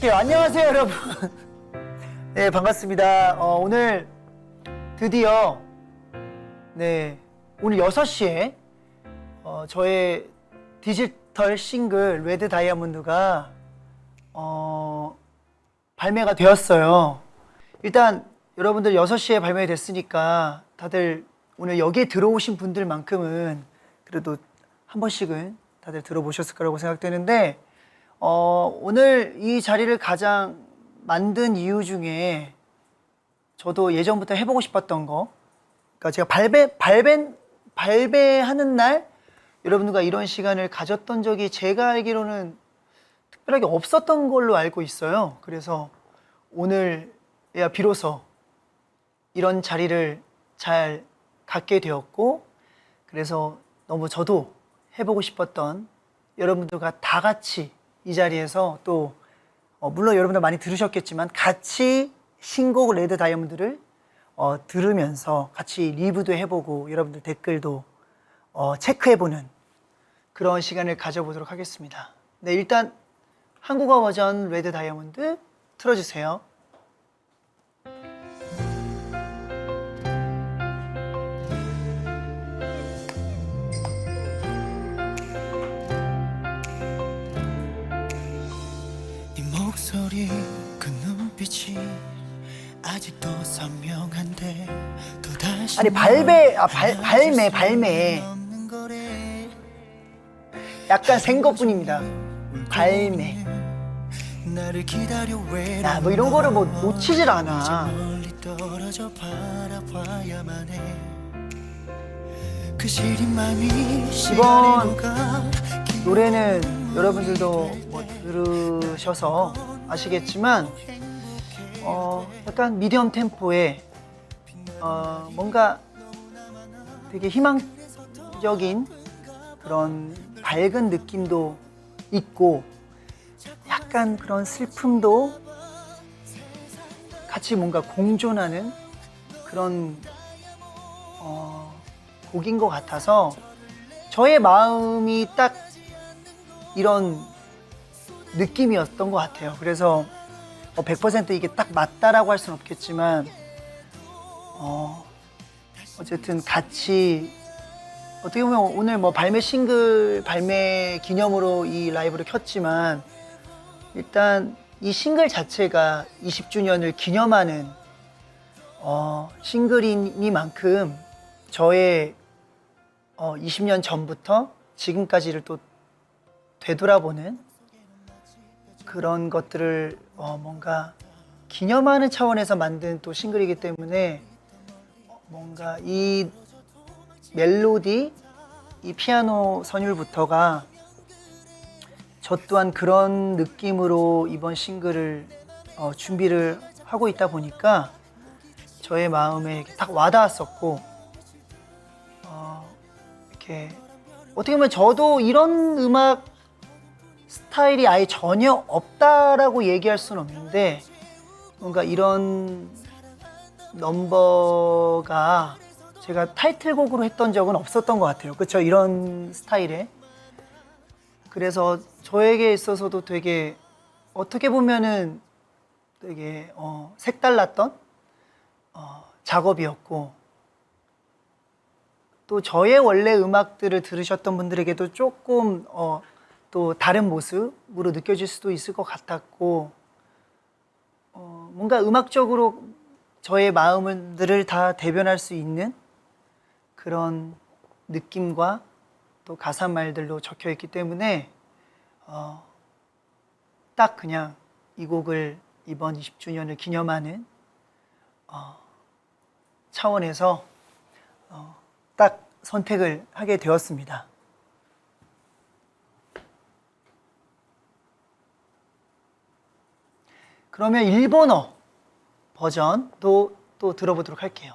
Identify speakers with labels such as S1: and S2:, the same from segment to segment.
S1: 해볼게요. 안녕하세요, 여러분. 네, 반갑습니다. 오늘 드디어 오늘 6시에 저의 디지털 싱글 레드 다이아몬드가 발매가 되었어요. 일단 여러분들 6시에 발매됐으니까 다들 오늘 여기에 들어오신 분들만큼은 그래도 한 번씩은 다들 들어보셨을 거라고 생각되는데, 오늘 이 자리를 가장 만든 이유 중에 저도 예전부터 해보고 싶었던 거, 그러니까 제가 발매하는 날 여러분들과 이런 시간을 가졌던 적이 제가 알기로는 특별하게 없었던 걸로 알고 있어요. 그래서 오늘야 비로소 이런 자리를 잘 갖게 되었고, 그래서 너무 저도 해보고 싶었던 여러분들과 다 같이 이 자리에서 또 물론 여러분들 많이 들으셨겠지만 같이 신곡 레드 다이아몬드를 들으면서 같이 리뷰도 해보고 여러분들 댓글도 체크해보는 그런 시간을 가져보도록 하겠습니다. 네, 일단 한국어 버전 레드 다이아몬드 틀어주세요.
S2: 목소리 그 눈빛이 아직도 선명한데 또다시
S1: 아니 발매 약간 생것뿐입니다. 발매 야, 뭐 이런 거를 뭐 놓치질 않아. 이번 노래는 여러분들도 뭐 들으셔서 아시겠지만 약간 미디엄 템포의 뭔가 되게 희망적인 그런 밝은 느낌도 있고 약간 그런 슬픔도 같이 뭔가 공존하는 그런 곡인 것 같아서 저의 마음이 딱 이런 느낌이었던 것 같아요. 그래서 100% 이게 딱 맞다라고 할 수는 없겠지만 어쨌든 같이 어떻게 보면 오늘 뭐 싱글 발매 기념으로 이 라이브를 켰지만 일단 이 싱글 자체가 20주년을 기념하는 싱글이니만큼 저의 20년 전부터 지금까지를 또 되돌아보는 그런 것들을 뭔가 기념하는 차원에서 만든 또 싱글이기 때문에 뭔가 이 멜로디, 이 피아노 선율부터가 저 또한 그런 느낌으로 이번 싱글을 준비를 하고 있다 보니까 저의 마음에 딱 와닿았었고, 이렇게 어떻게 보면 저도 이런 음악 스타일이 아예 전혀 없다라고 얘기할 수는 없는데 뭔가 이런 넘버가 제가 타이틀곡으로 했던 적은 없었던 것 같아요. 그렇죠? 이런 스타일에. 그래서 저에게 있어서도 되게 어떻게 보면은 되게 색달랐던 작업이었고, 또 저의 원래 음악들을 들으셨던 분들에게도 조금 또 다른 모습으로 느껴질 수도 있을 것 같았고, 뭔가 음악적으로 저의 마음들을 다 대변할 수 있는 그런 느낌과 또 가사 말들로 적혀 있기 때문에 딱 그냥 이 곡을 이번 20주년을 기념하는 차원에서 딱 선택을 하게 되었습니다. 그러면 일본어 버전도 또 들어보도록 할게요.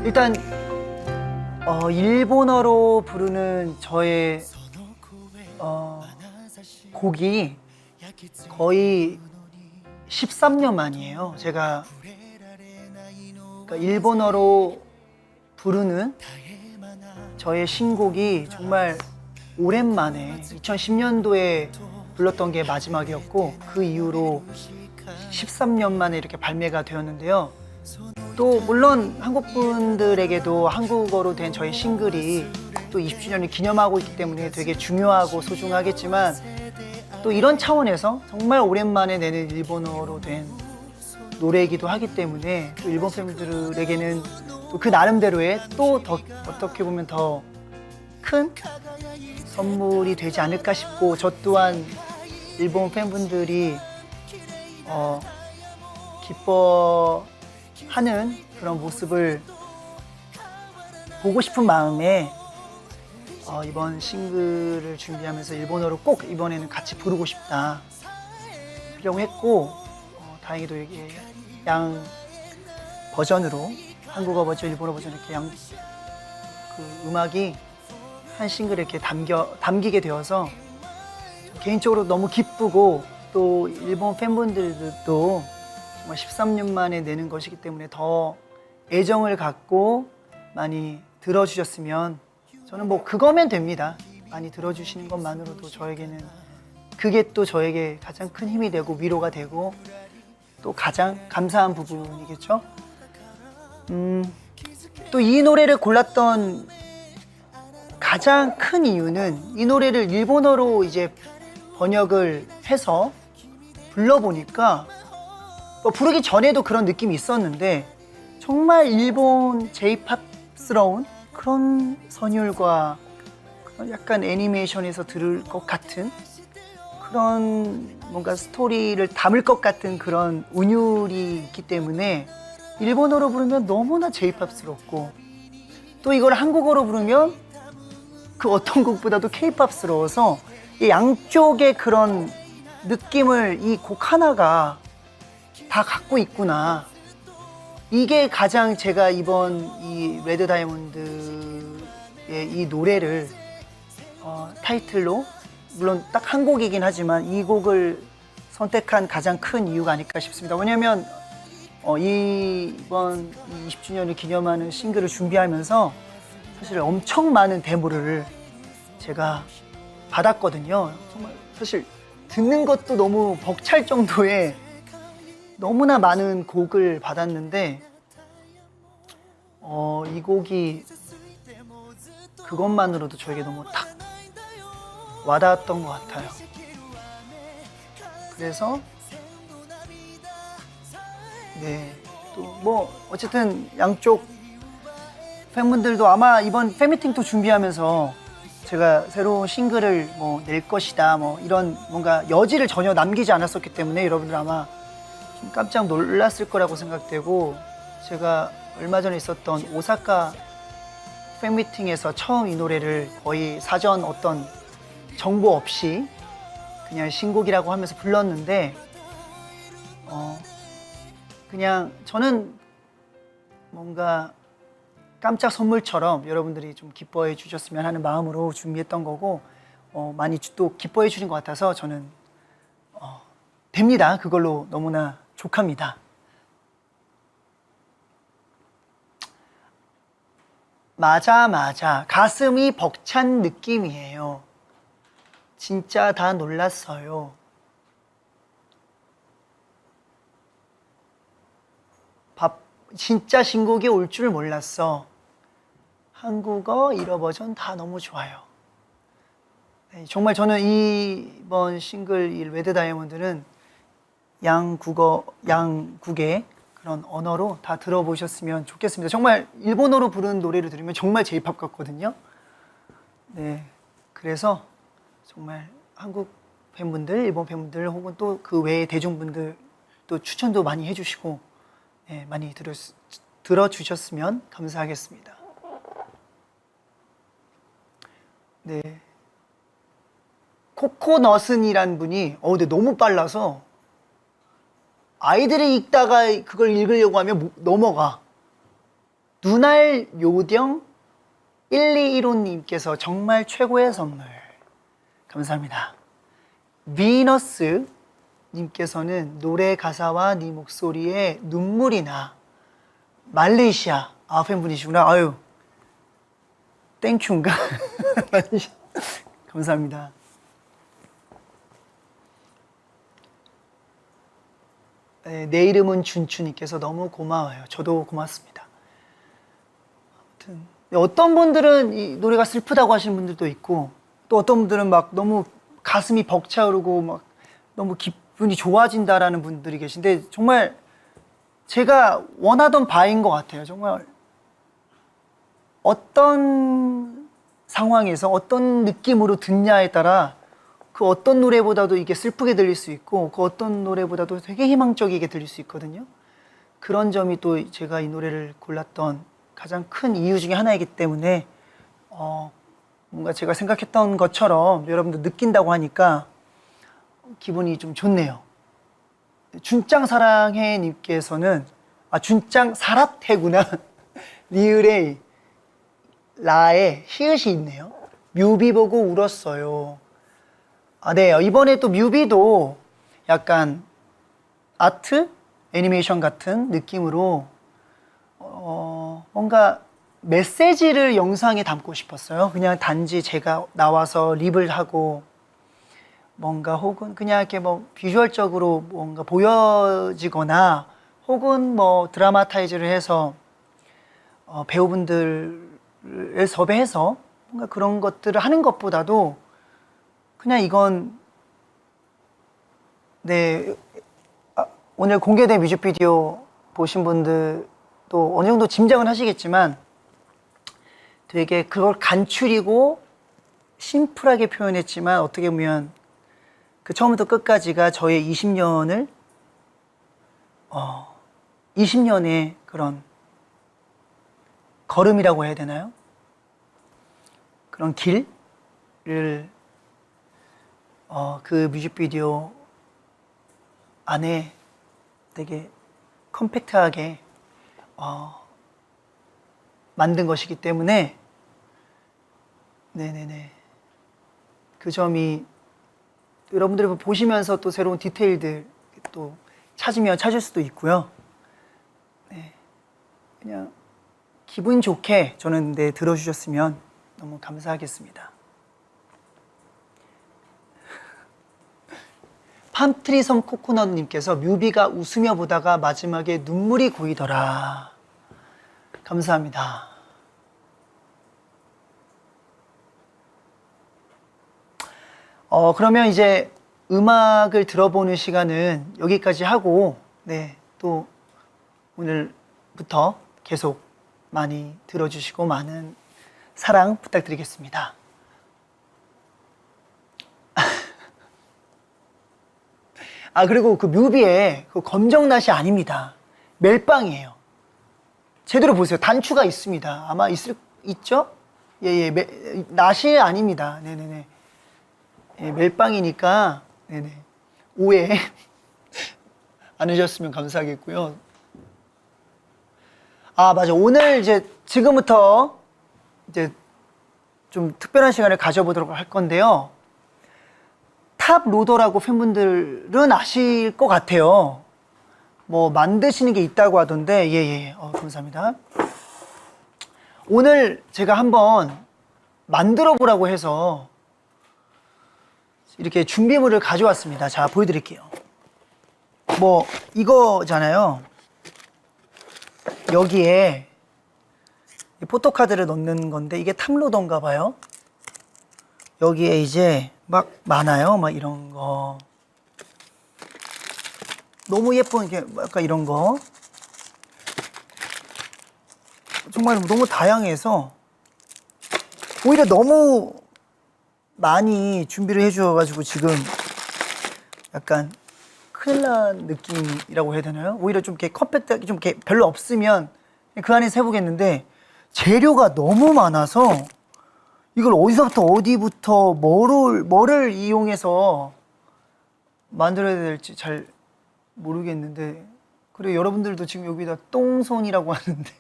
S1: 일단 일본어로 부르는 저의 곡이 거의 13년 만이에요. 제가 그러니까 일본어로 부르는 저의 신곡이 정말 오랜만에 2010년도에 불렀던 게 마지막이었고 그 이후로 13년 만에 이렇게 발매가 되었는데요. 또 물론 한국 분들에게도 한국어로 된 저의 싱글이 또 20주년을 기념하고 있기 때문에 되게 중요하고 소중하겠지만 또 이런 차원에서 정말 오랜만에 내는 일본어로 된 노래이기도 하기 때문에 또 일본 팬분들에게는 또 그 나름대로의 또 더 어떻게 보면 더 큰 선물이 되지 않을까 싶고 저 또한 일본 팬분들이 기뻐하는 그런 모습을 보고 싶은 마음에 이번 싱글을 준비하면서 일본어로 꼭 이번에는 같이 부르고 싶다 하려고 했고 다행히도 이게 양 버전으로 한국어 버전, 일본어 버전 이렇게 양 그 음악이 한 싱글에 이렇게 담기게 되어서 개인적으로 너무 기쁘고 또 일본 팬분들도 정말 13년 만에 내는 것이기 때문에 더 애정을 갖고 많이 들어주셨으면 저는 뭐 그거면 됩니다. 많이 들어주시는 것만으로도 저에게는 그게 또 저에게 가장 큰 힘이 되고 위로가 되고 또 가장 감사한 부분이겠죠. 또 이 노래를 골랐던 가장 큰 이유는 이 노래를 일본어로 이제 번역을 해서 불러보니까 부르기 전에도 그런 느낌이 있었는데 정말 일본 J-팝스러운 그런 선율과 그런 약간 애니메이션에서 들을 것 같은 그런 뭔가 스토리를 담을 것 같은 그런 운율이 있기 때문에 일본어로 부르면 너무나 J-팝스럽고 또 이걸 한국어로 부르면 그 어떤 곡보다도 K-팝스러워서 이 양쪽의 그런 느낌을 이 곡 하나가 다 갖고 있구나. 이게 가장 제가 이번 이 레드 다이아몬드의 이 노래를 타이틀로 물론 딱 한 곡이긴 하지만 이 곡을 선택한 가장 큰 이유가 아닐까 싶습니다. 왜냐하면 이번 20주년을 기념하는 싱글을 준비하면서 사실 엄청 많은 데모를 제가 받았거든요. 정말 사실 듣는 것도 너무 벅찰 정도의 너무나 많은 곡을 받았는데 이 곡이 그것만으로도 저에게 너무 탁 와닿았던 것 같아요. 그래서 네, 또 뭐 어쨌든 양쪽 팬분들도 아마 이번 팬미팅도 준비하면서 제가 새로운 싱글을 뭐 낼 것이다 뭐 이런 뭔가 여지를 전혀 남기지 않았었기 때문에 여러분들 아마 좀 깜짝 놀랐을 거라고 생각되고 제가 얼마 전에 있었던 오사카 팬미팅에서 처음 이 노래를 거의 사전 어떤 정보 없이 그냥 신곡이라고 하면서 불렀는데 그냥 저는 뭔가 깜짝 선물처럼 여러분들이 좀 기뻐해 주셨으면 하는 마음으로 준비했던 거고 많이 또 기뻐해 주신 것 같아서 저는 됩니다. 그걸로 너무나 족합니다. 맞아 가슴이 벅찬 느낌이에요. 진짜 다 놀랐어요. 진짜 신곡이 올 줄 몰랐어. 한국어 1어 버전 다 너무 좋아요. 네, 정말 저는 이번 싱글 이 레드 다이아몬드는 양국의 그런 언어로 다 들어보셨으면 좋겠습니다. 정말 일본어로 부르는 노래를 들으면 정말 J-팝 같거든요. 네, 그래서 정말 한국 팬분들, 일본 팬분들 혹은 또 그 외의 대중분들 또 추천도 많이 해주시고 네, 많이 들어주셨으면 감사하겠습니다. 네, 코코넛은이란 분이 근데 너무 빨라서 아이들이 읽다가 그걸 읽으려고 하면 넘어가. 눈알 요령 121호님께서 정말 최고의 선물 감사합니다. 비너스 님께서는 노래 가사와 네 목소리에 눈물이 나. 말레이시아 팬분이시구나. 아유, 땡큐인가? 감사합니다. 네, 내 이름은 준추님께서 너무 고마워요. 저도 고맙습니다. 아무튼 어떤 분들은 이 노래가 슬프다고 하시는 분들도 있고, 또 어떤 분들은 막 너무 가슴이 벅차오르고 막 너무 기분이 좋아진다라는 분들이 계신데, 정말 제가 원하던 바인 것 같아요. 정말 어떤 상황에서 어떤 느낌으로 듣냐에 따라 그 어떤 노래보다도 이게 슬프게 들릴 수 있고, 그 어떤 노래보다도 되게 희망적이게 들릴 수 있거든요. 그런 점이 또 제가 이 노래를 골랐던 가장 큰 이유 중에 하나이기 때문에 뭔가 제가 생각했던 것처럼 여러분들 느낀다고 하니까 기분이 좀 좋네요. 준짱 사랑해 님께서는, 준짱 사랑해구나. 리을에 라에 히읗이 있네요. 뮤비 보고 울었어요. 네, 이번에 또 뮤비도 약간 아트? 애니메이션 같은 느낌으로 뭔가 메시지를 영상에 담고 싶었어요. 그냥 단지 제가 나와서 립을 하고 뭔가, 혹은 그냥 이렇게 뭐 비주얼적으로 뭔가 보여지거나, 혹은 뭐 드라마타이즈를 해서 배우분들을 섭외해서 뭔가 그런 것들을 하는 것보다도 그냥 이건, 네, 오늘 공개된 뮤직비디오 보신 분들도 어느 정도 짐작은 하시겠지만 되게 그걸 간추리고 심플하게 표현했지만, 어떻게 보면 그 처음부터 끝까지가 저의 20년을 20년의 그런 걸음이라고 해야 되나요? 그런 길을 그 뮤직비디오 안에 되게 컴팩트하게 만든 것이기 때문에, 네네네, 그 점이 여러분들이 보시면서 또 새로운 디테일들 또 찾으면 찾을 수도 있고요. 네, 그냥 기분 좋게 저는 들어주셨으면 너무 감사하겠습니다. 팜트리섬 코코넛님께서 뮤비가 웃으며 보다가 마지막에 눈물이 고이더라. 감사합니다. 그러면 이제 음악을 들어보는 시간은 여기까지 하고, 네, 또 오늘부터 계속 많이 들어주시고 많은 사랑 부탁드리겠습니다. 그리고 그 뮤비에 그 검정낫이 아닙니다. 멜빵이에요. 제대로 보세요. 단추가 있습니다. 아마 있죠? 예, 낫이 아닙니다. 네네네. 예, 멜빵이니까, 네네, 오해 안 하셨으면 감사하겠고요. 맞아. 오늘 이제 지금부터 이제 좀 특별한 시간을 가져보도록 할 건데요. 탑 로더라고 팬분들은 아실 것 같아요. 뭐 만드시는 게 있다고 하던데, 예. 감사합니다. 오늘 제가 한번 만들어 보라고 해서 이렇게 준비물을 가져왔습니다. 자, 보여드릴게요. 뭐 이거잖아요. 여기에 포토카드를 넣는 건데, 이게 탑로더인가 봐요. 여기에 이제 막 많아요. 막 이런 거. 너무 예쁜, 게 약간 이런 거. 정말 너무 다양해서 오히려 너무 많이 준비를 해주셔가지고 지금 약간 큰일 난 느낌이라고 해야 되나요? 오히려 좀 이렇게 컴팩트하게, 좀 이렇게 별로 없으면 그 안에서 해보겠는데, 재료가 너무 많아서 이걸 어디서부터 어디부터 뭐를 이용해서 만들어야 될지 잘 모르겠는데, 그리고 여러분들도 지금 여기다 똥손이라고 하는데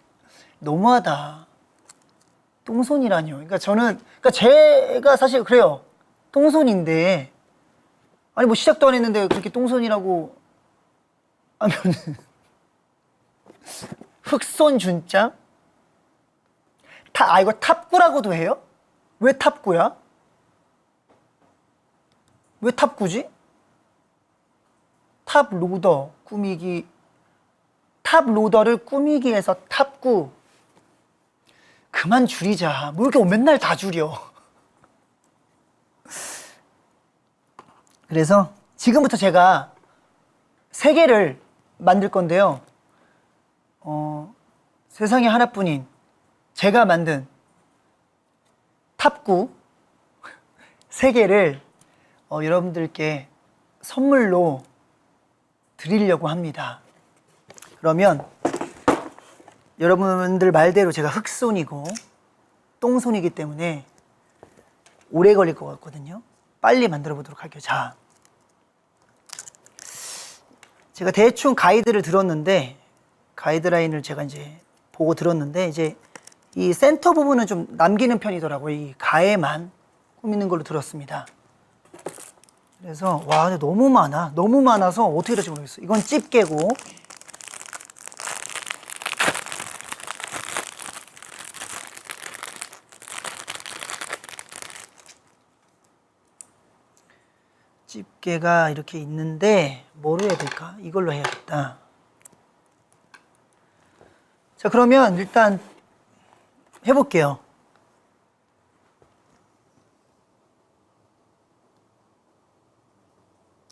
S1: 너무하다. 똥손이라뇨. 그러니까 제가 사실 그래요. 똥손인데, 아니 뭐 시작도 안 했는데 그렇게 똥손이라고 하면은 흑손 준짱? 이거 탑구라고도 해요? 왜 탑구야? 왜 탑구지? 탑로더 꾸미기, 탑로더를 꾸미기에서 탑구. 그만 줄이자. 뭐 이렇게 맨날 다 줄여. 그래서 지금부터 제가 3개를 만들 건데요. 세상에 하나뿐인 제가 만든 탑구 3개를 여러분들께 선물로 드리려고 합니다. 그러면 여러분들 말대로 제가 흑손이고 똥손이기 때문에 오래 걸릴 것 같거든요. 빨리 만들어 보도록 할게요. 자, 제가 대충 가이드를 들었는데, 가이드라인을 제가 이제 보고 들었는데, 이제 이 센터 부분은 좀 남기는 편이더라고요. 이 가에만 꾸미는 걸로 들었습니다. 그래서 와, 근데 너무 많아. 너무 많아서 어떻게 될지 모르겠어. 이건 집게고, 집게가 이렇게 있는데 뭐로 해야 될까? 이걸로 해야겠다. 자, 그러면 일단 해볼게요.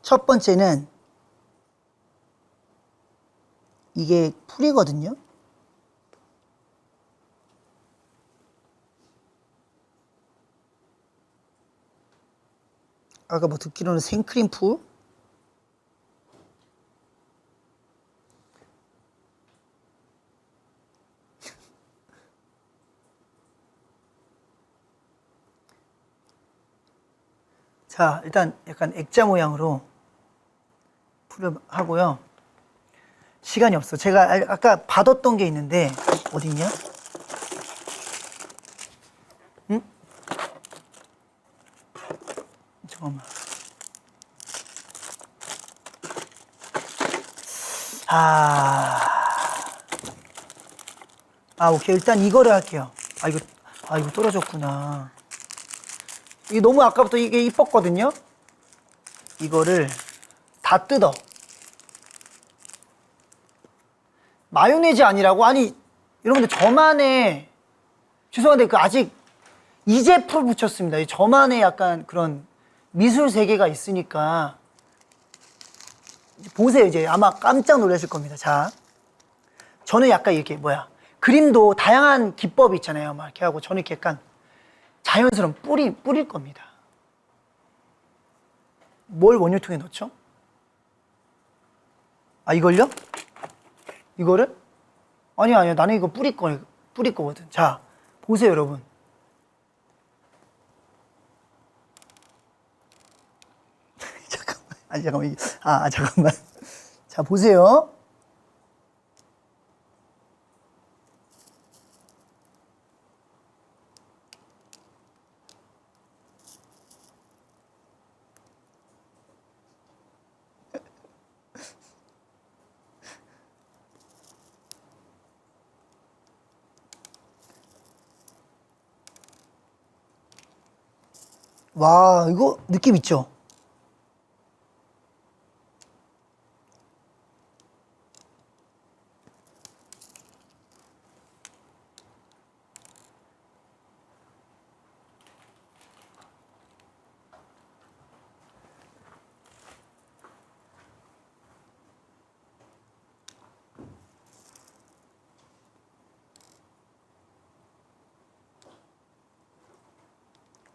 S1: 첫 번째는 이게 풀이거든요. 아까 뭐 듣기로는 생크림 풀? 자, 일단 약간 액자 모양으로 풀을 하고요. 시간이 없어. 제가 아까 받았던 게 있는데 어딨냐? 응? 잠깐만. 오케이. 일단 이거를 할게요. 이거 떨어졌구나. 이게 너무 아까부터 이게 이뻤거든요? 이거를 다 뜯어. 마요네즈 아니라고? 아니, 여러분들 저만의, 죄송한데 아직 이제 풀 붙였습니다. 저만의 약간 그런 미술 세계가 있으니까. 보세요. 이제 아마 깜짝 놀라실 겁니다. 자, 저는 약간 이렇게 그림도 다양한 기법이 있잖아요. 막 이렇게 하고 저는 이렇게 약간 자연스러운 뿌릴 겁니다. 뭘 원유통에 넣죠? 이걸요? 이거를? 아니야. 나는 이거 뿌릴 거거든. 자, 보세요, 여러분. 잠깐만. 자, 보세요. 와, 이거 느낌 있죠?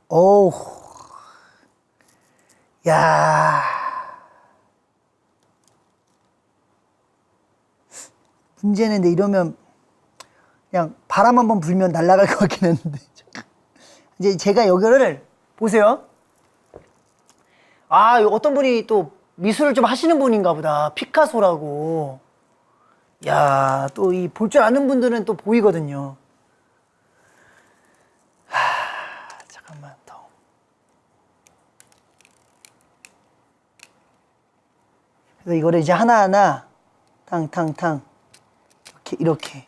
S1: 어우, 야, 문제는 근데 이러면 그냥 바람 한번 불면 날아갈 것 같긴 했는데. 이제 제가 여기를 보세요. 어떤 분이 또 미술을 좀 하시는 분인가 보다. 피카소라고. 야, 또 이 볼 줄 아는 분들은 또 보이거든요. 잠깐만 더. 그래서 이거를 이제 하나하나 탕탕탕 이렇게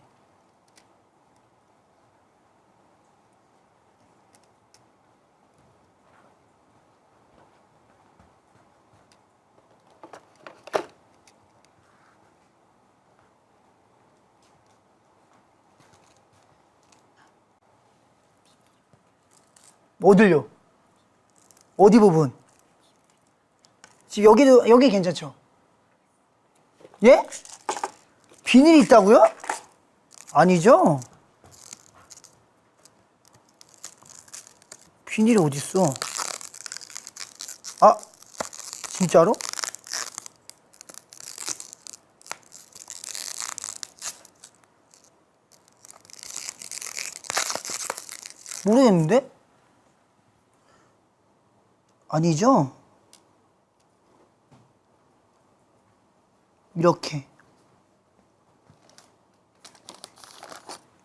S1: 어딜요? 어디 부분? 지금 여기 괜찮죠? 예? 비닐이 있다고요? 아니죠? 비닐이 어딨어? 아, 진짜로? 모르겠는데? 아니죠? 이렇게.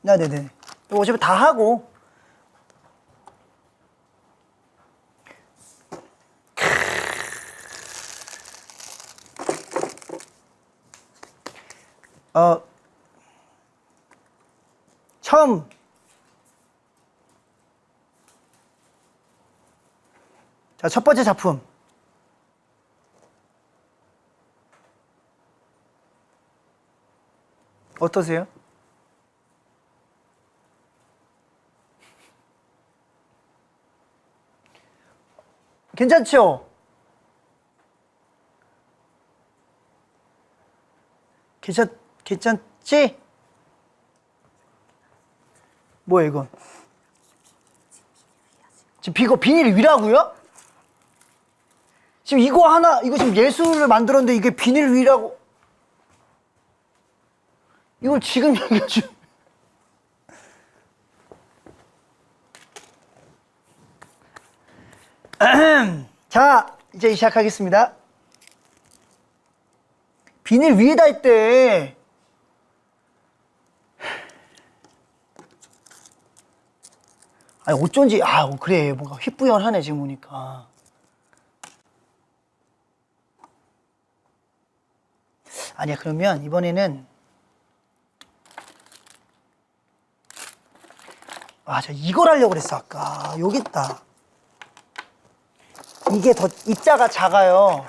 S1: 네네네. 이거 어차피 다 하고. 처음. 자, 첫 번째 작품. 어떠세요? 괜찮죠? 괜찮지? 뭐야, 이건? 지금 이거 비닐 위라고요? 지금 이거 지금 예술을 만들었는데 이게 비닐 위라고. 이걸 지금 얘기해 주. 자, 이제 시작하겠습니다. 비닐 위에다 했대. 아니, 어쩐지, 그래. 뭔가 휘뿌연하네, 지금 보니까. 아니야, 그러면 이번에는. 저 이걸 하려고 그랬어, 아까. 여기 있다. 이게 더, 입자가 작아요.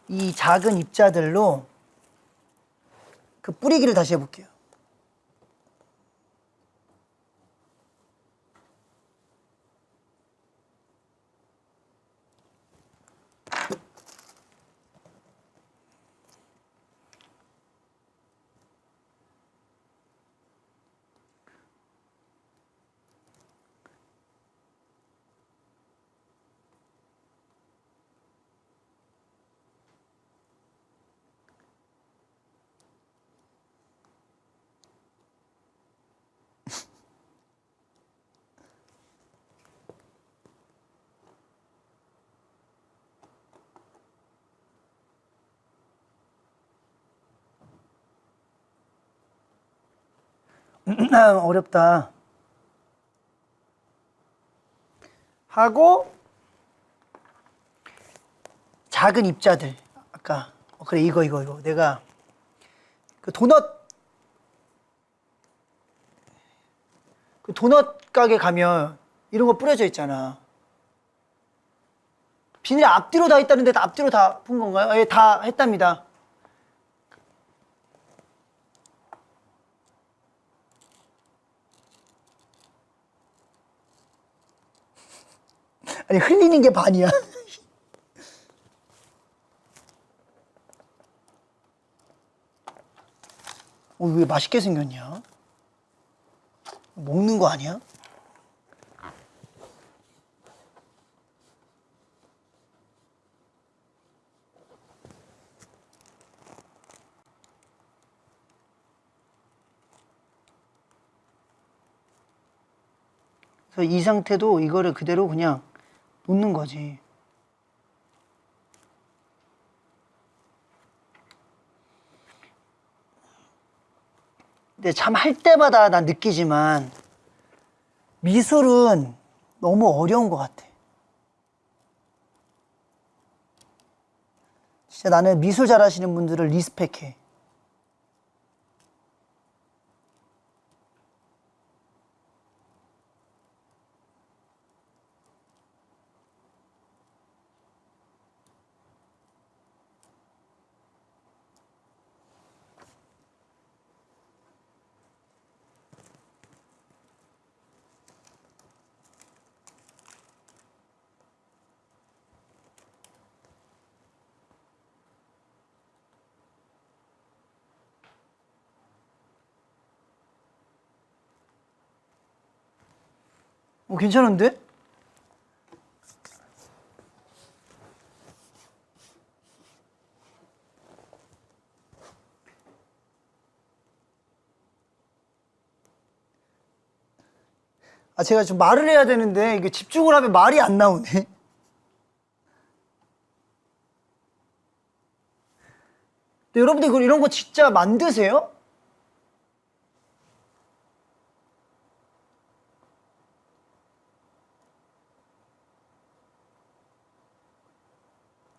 S1: 이 작은 입자들로 그 뿌리기를 다시 해볼게요. 어렵다. 하고, 작은 입자들. 아까, 그래, 이거. 내가, 그 도넛 가게 가면 이런 거 뿌려져 있잖아. 비닐이 앞뒤로 다 있다는데 다 앞뒤로 다 푼 건가요? 예, 다 했답니다. 아니, 흘리는 게 반이야. 왜 맛있게 생겼냐? 먹는 거 아니야? 그래서 이 상태도 이거를 그대로 그냥 놓는 거지. 근데 참 할 때마다 난 느끼지만 미술은 너무 어려운 것 같아. 진짜 나는 미술 잘하시는 분들을 리스펙해. 괜찮은데? 아, 제가 좀 말을 해야 되는데 이게 집중을 하면 말이 안 나오네. 근데 여러분들 이런 거 진짜 만드세요?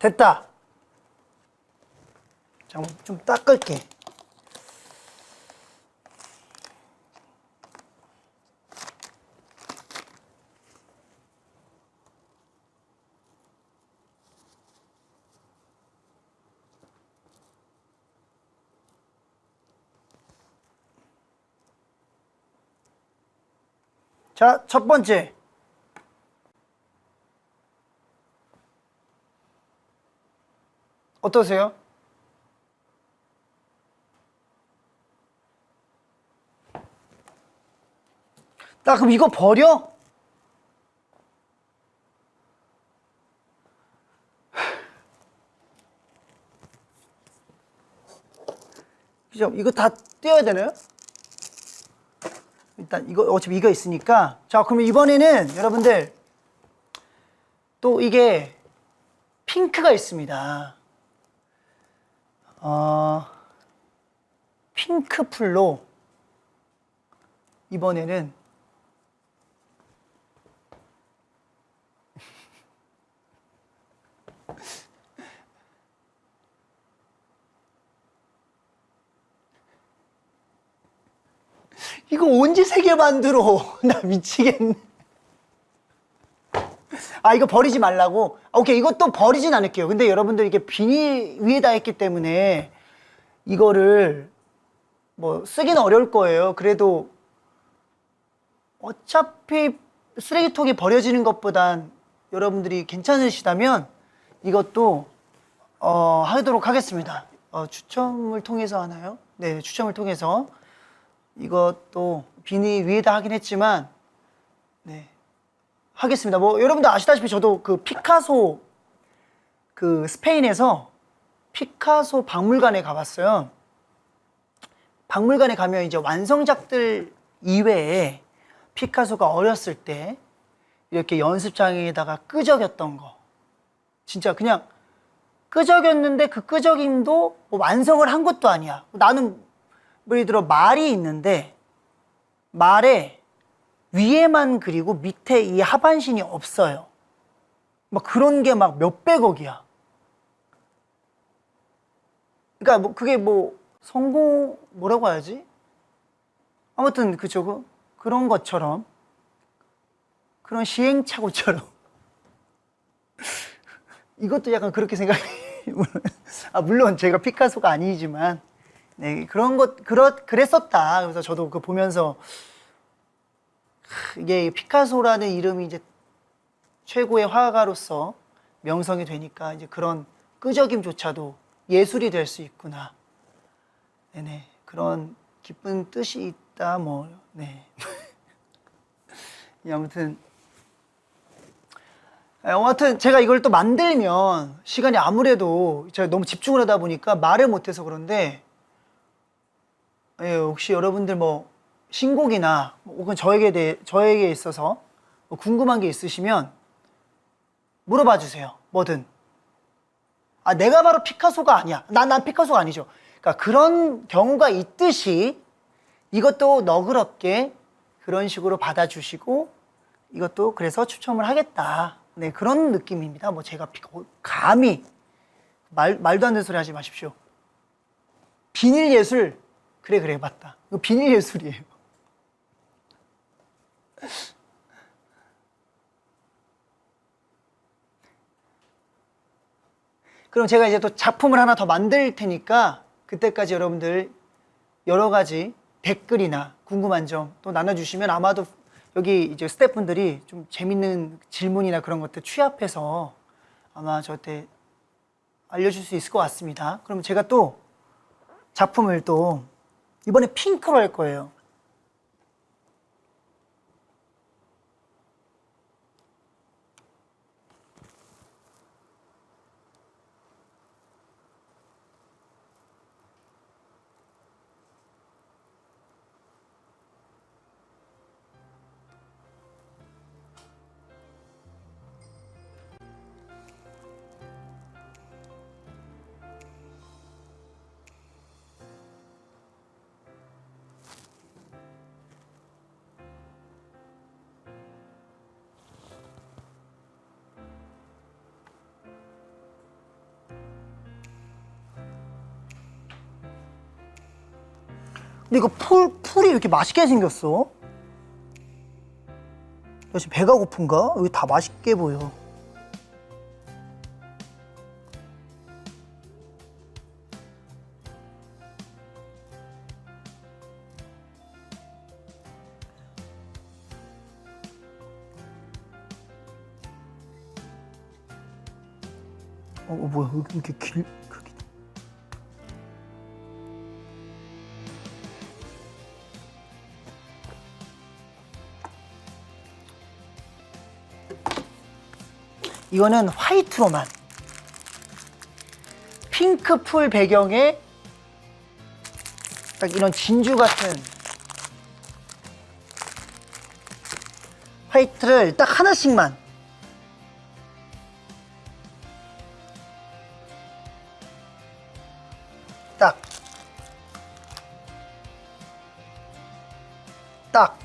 S1: 됐다. 잠깐 좀 닦을게. 자, 첫 번째. 어떠세요? 나 그럼 이거 버려? 그죠? 이거 다 떼어야 되나요? 일단 이거 어차피 이거 있으니까. 자, 그러면 이번에는 여러분들 또 이게 핑크가 있습니다. 핑크 풀로 이번에는 이거 언제 세 개 만들어? 나 미치겠네. 아, 이거 버리지 말라고? 오케이, 이것도 버리진 않을게요. 근데 여러분들 이게 비닐 위에다 했기 때문에 이거를 뭐 쓰기는 어려울 거예요. 그래도 어차피 쓰레기통에 버려지는 것보단 여러분들이 괜찮으시다면 이것도 하도록 하겠습니다. 추첨을 통해서 하나요? 네, 추첨을 통해서 이것도 비닐 위에다 하긴 했지만 네, 하겠습니다. 뭐 여러분들 아시다시피 저도 그 피카소 그 스페인에서 피카소 박물관에 가봤어요. 박물관에 가면 이제 완성작들 이외에 피카소가 어렸을 때 이렇게 연습장에다가 끄적였던 거, 진짜 그냥 끄적였는데 그 끄적임도 뭐 완성을 한 것도 아니야. 나는 뭐 예를 들어 말이 있는데 말에 위에만 그리고 밑에 이 하반신이 없어요. 막 그런 게 막 몇백억이야. 그러니까 뭐 그게 뭐 성공 뭐라고 해야지? 아무튼 그죠? 그런 것처럼, 그런 시행착오처럼 이것도 약간 그렇게 생각해. 물론 제가 피카소가 아니지만 네, 그런 것 그랬었다. 그래서 저도 그 보면서 이게 피카소라는 이름이 이제 최고의 화가로서 명성이 되니까 이제 그런 끄적임조차도 예술이 될 수 있구나. 네네, 그런 기쁜 뜻이 있다. 뭐 네. 아무튼 제가 이걸 또 만들면 시간이 아무래도 제가 너무 집중을 하다 보니까 말을 못해서 그런데 혹시 여러분들 뭐 신곡이나 혹은 저에게 있어서 뭐 궁금한 게 있으시면 물어봐 주세요. 뭐든. 내가 바로 피카소가 아니야. 난 피카소가 아니죠. 그러니까 그런 경우가 있듯이 이것도 너그럽게 그런 식으로 받아주시고 이것도 그래서 추첨을 하겠다. 네, 그런 느낌입니다. 뭐 제가 감히 말도 안 되는 소리 하지 마십시오. 비닐 예술. 그래, 맞다. 이거 비닐 예술이에요. 그럼 제가 이제 또 작품을 하나 더 만들 테니까 그때까지 여러분들 여러 가지 댓글이나 궁금한 점 또 나눠주시면 아마도 여기 이제 스태프분들이 좀 재밌는 질문이나 그런 것들 취합해서 아마 저한테 알려줄 수 있을 것 같습니다. 그럼 제가 또 작품을 또 이번에 핑크로 할 거예요. 근데 이거 풀이 이렇게 맛있게 생겼어? 나 지금 배가 고픈가? 여기 다 맛있게 보여. 뭐야, 여기 이렇게 크게. 이거는 화이트로만. 핑크풀 배경에 딱 이런 진주 같은 화이트를 딱 하나씩만. 딱. 딱.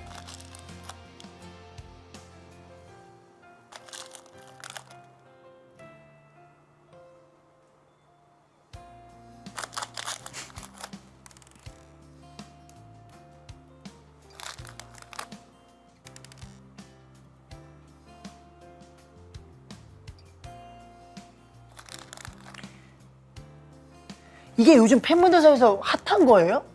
S1: 이게 요즘 팬분들 사이에서 핫한 거예요?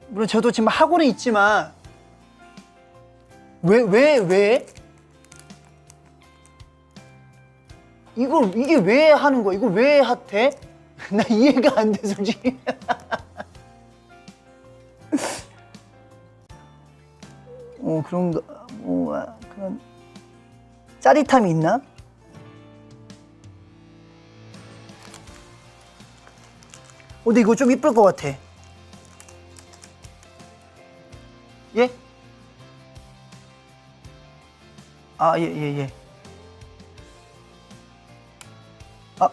S1: 물론 저도 지금 하고는 있지만 왜? 이게 왜 하는 거야? 이거 왜 핫해? 나 이해가 안 돼, 솔직히. 그런가, 그런 짜릿함이 있나? 근데 이거 좀 이쁠 것 같아. 예? 예. 아.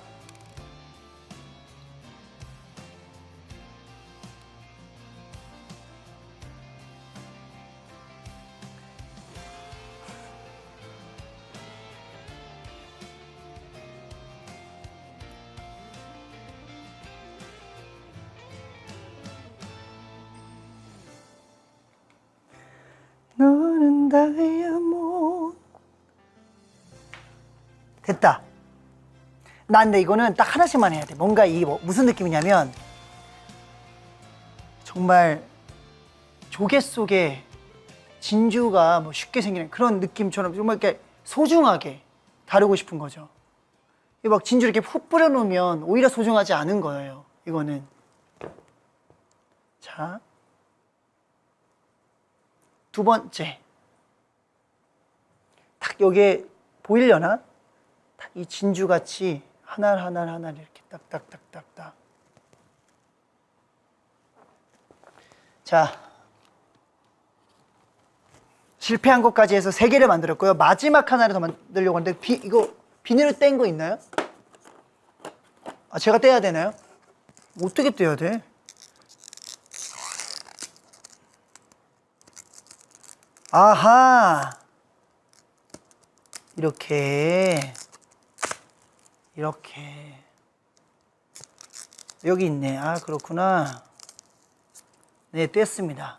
S1: 너는 다이아몬드. 됐다. 난 근데 이거는 딱 하나씩만 해야 돼. 뭔가 이게 무슨 느낌이냐면 정말 조개 속에 진주가 뭐 쉽게 생기는 그런 느낌처럼 정말 이렇게 소중하게 다루고 싶은 거죠. 이게 막 진주 이렇게 푹 뿌려놓으면 오히려 소중하지 않은 거예요. 이거는. 자. 두 번째, 딱 여기에 보이려나? 딱 이 진주같이 하나 이렇게 딱딱딱딱딱. 자, 실패한 것까지 해서 3개를 만들었고요. 마지막 하나를 더 만들려고 하는데 이거 비닐을 뗀 거 있나요? 제가 떼야 되나요? 어떻게 떼야 돼? 아하, 이렇게 여기 있네. 그렇구나. 네, 뗐습니다.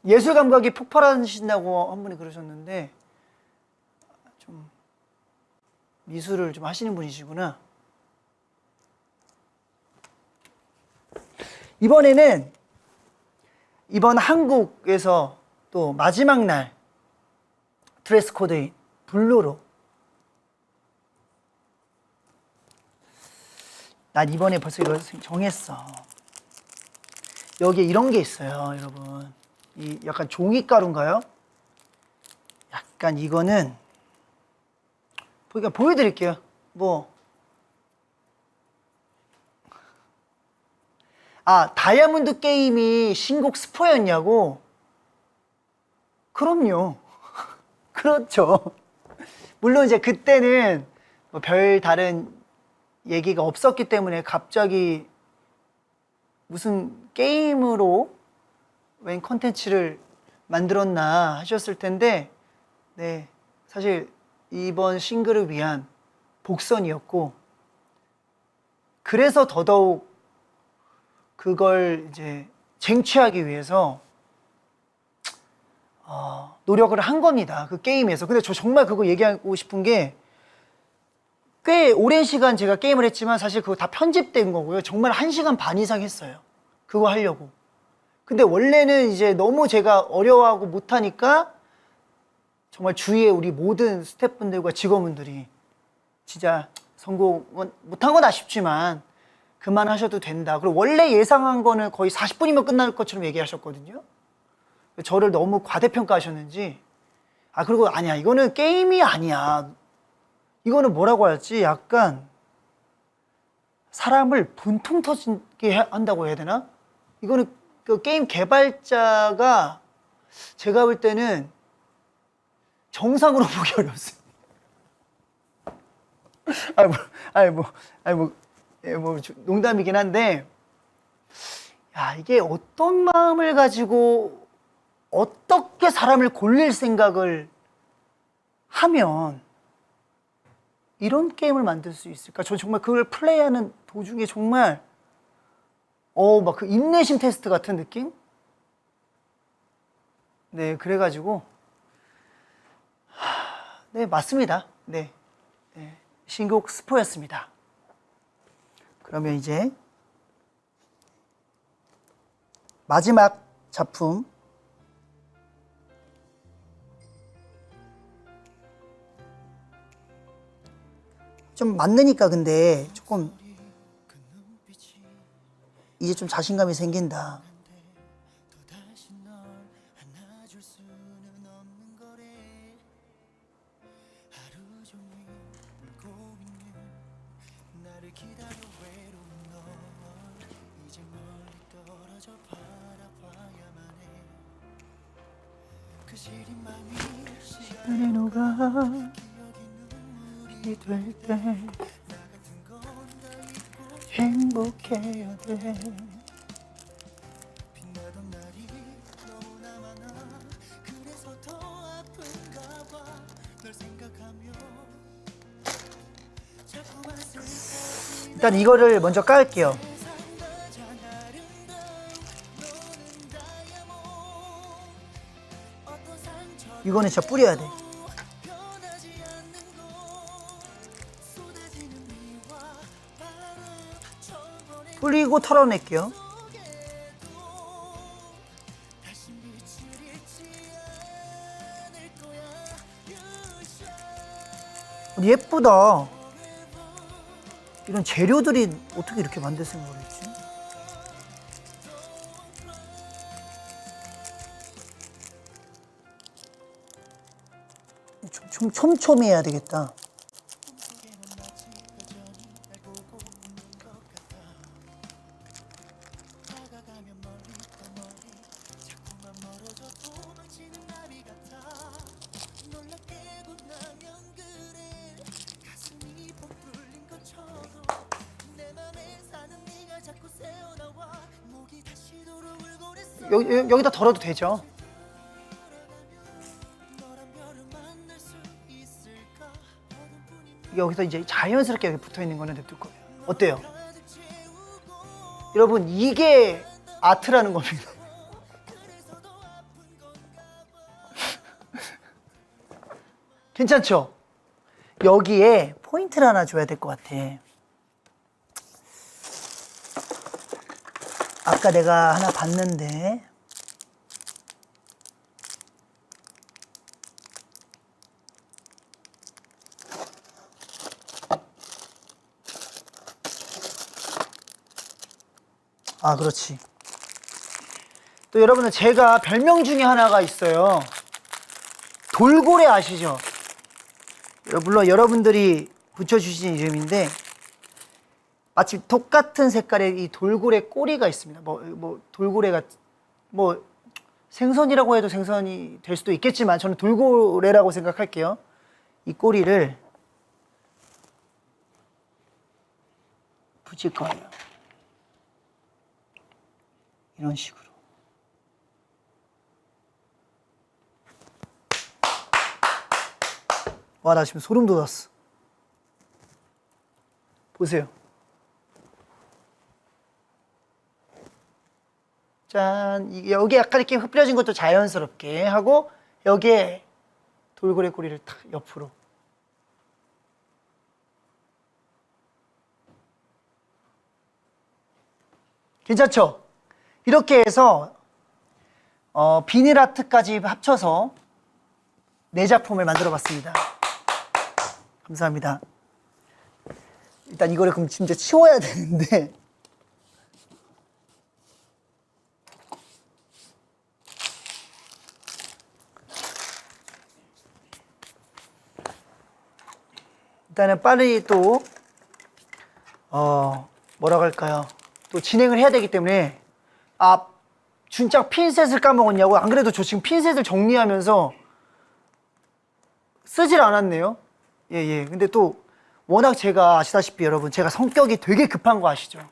S1: 예술 감각이 폭발하신다고 한 분이 그러셨는데 좀 미술을 좀 하시는 분이시구나. 이번 한국에서 또 마지막 날 드레스 코드인 블루로. 난 이번에 벌써 이걸 정했어. 여기에 이런 게 있어요, 여러분. 이 약간 종이가루인가요? 약간 이거는 그러니까 보여드릴게요. 다이아몬드 게임이 신곡 스포였냐고? 그럼요. 그렇죠. 물론 이제 그때는 별 다른 얘기가 없었기 때문에 갑자기 무슨 게임으로 웬 컨텐츠를 만들었나 하셨을 텐데, 네, 사실 이번 싱글을 위한 복선이었고, 그래서 더더욱 그걸 이제 쟁취하기 위해서 노력을 한 겁니다. 그 게임에서. 근데 저 정말 그거 얘기하고 싶은 게 꽤 오랜 시간 제가 게임을 했지만 사실 그거 다 편집된 거고요. 정말 1시간 반 이상 했어요. 그거 하려고. 근데 원래는 이제 너무 제가 어려워하고 못하니까 정말 주위에 우리 모든 스태프분들과 직원분들이 진짜 성공은 못한 건 아쉽지만 그만하셔도 된다. 그리고 원래 예상한 거는 거의 40분이면 끝날 것처럼 얘기하셨거든요. 저를 너무 과대평가하셨는지. 그리고 아니야, 이거는 게임이 아니야. 이거는 뭐라고 할지 약간 사람을 분통 터지게 한다고 해야 되나? 이거는 그 게임 개발자가 제가 볼 때는 정상으로 보기 어렵습니다. 농담이긴 한데, 야, 이게 어떤 마음을 가지고 어떻게 사람을 골릴 생각을 하면 이런 게임을 만들 수 있을까? 저 정말 그걸 플레이하는 도중에 정말 막 그 인내심 테스트 같은 느낌? 네, 그래가지고 네, 맞습니다. 네, 신곡 스포였습니다. 그러면 이제 마지막 작품 좀 맞느니까 근데 조금 이제 좀 자신감이 생긴다. 시간이 녹아 이 될 때 행복해야 돼. 일단 이거를 먼저 깔게요. 이거는 진짜 뿌려야 돼. 뿌리고 털어낼게요. 예쁘다. 이런 재료들이 어떻게 이렇게 만들 생각을 했지? 좀 촘촘해야 되겠다. 여기다 덜어도 되죠. 여기서 이제 자연스럽게 여기 붙어 있는 거는 냅둘 거예요. 어때요? 여러분, 이게 아트라는 겁니다. 괜찮죠? 여기에 포인트를 하나 줘야 될 것 같아. 아까 내가 하나 봤는데 그렇지. 또 여러분들 제가 별명 중에 하나가 있어요. 돌고래 아시죠? 물론 여러분들이 붙여주신 이름인데 마치 똑같은 색깔의 이 돌고래 꼬리가 있습니다. 돌고래가 생선이라고 해도 생선이 될 수도 있겠지만 저는 돌고래라고 생각할게요. 이 꼬리를 붙일 거예요. 이런 식으로. 와, 나 지금 소름 돋았어. 보세요. 짠. 여기 약간 이렇게 흩뿌려진 것도 자연스럽게 하고 여기에 돌고래 꼬리를 탁 옆으로. 괜찮죠? 이렇게 해서 비닐 아트까지 합쳐서 4작품을 만들어 봤습니다. 감사합니다. 일단 이거를 그럼 진짜 치워야 되는데 일단은 빨리 또 뭐라고 할까요? 또 진행을 해야 되기 때문에 진짜 핀셋을 까먹었냐고. 안 그래도 저 지금 핀셋을 정리하면서 쓰질 않았네요. 예. 근데 또 워낙 제가 아시다시피 여러분 제가 성격이 되게 급한 거 아시죠?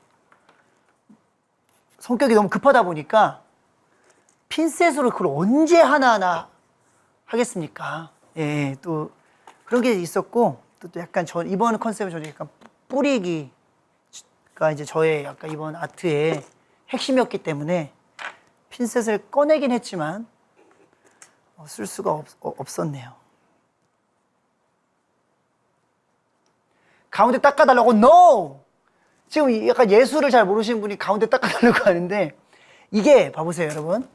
S1: 성격이 너무 급하다 보니까 핀셋으로 그걸 언제 하나하나 하겠습니까? 예, 또 그런 게 있었고 또 약간 이번 컨셉은 저는 약간 뿌리기가 이제 저의 약간 이번 아트의 핵심이었기 때문에 핀셋을 꺼내긴 했지만 쓸 수가 없었네요. 가운데 닦아달라고? NO! 지금 약간 예술을 잘 모르시는 분이 가운데 닦아달라고 하는데 이게 봐보세요 여러분.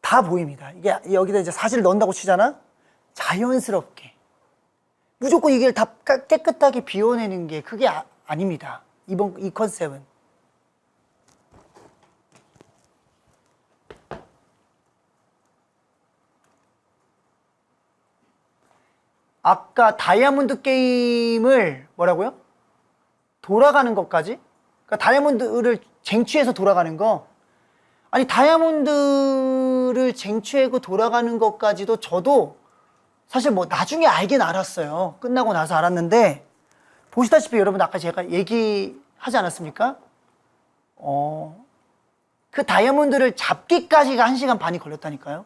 S1: 다 보입니다. 이게 여기다 이제 사진을 넣는다고 치잖아? 자연스럽게. 무조건 이게 다 깨끗하게 비워내는 게 그게 아닙니다. 이 컨셉은. 아까 다이아몬드 게임을 뭐라고요? 돌아가는 것까지? 그러니까 다이아몬드를 쟁취해서 돌아가는 거. 아니 다이아몬드를 쟁취하고 돌아가는 것까지도 저도 사실 뭐 나중에 알긴 알았어요. 끝나고 나서 알았는데 보시다시피 여러분 아까 제가 얘기하지 않았습니까? 그 다이아몬드를 잡기까지가 1시간 반이 걸렸다니까요.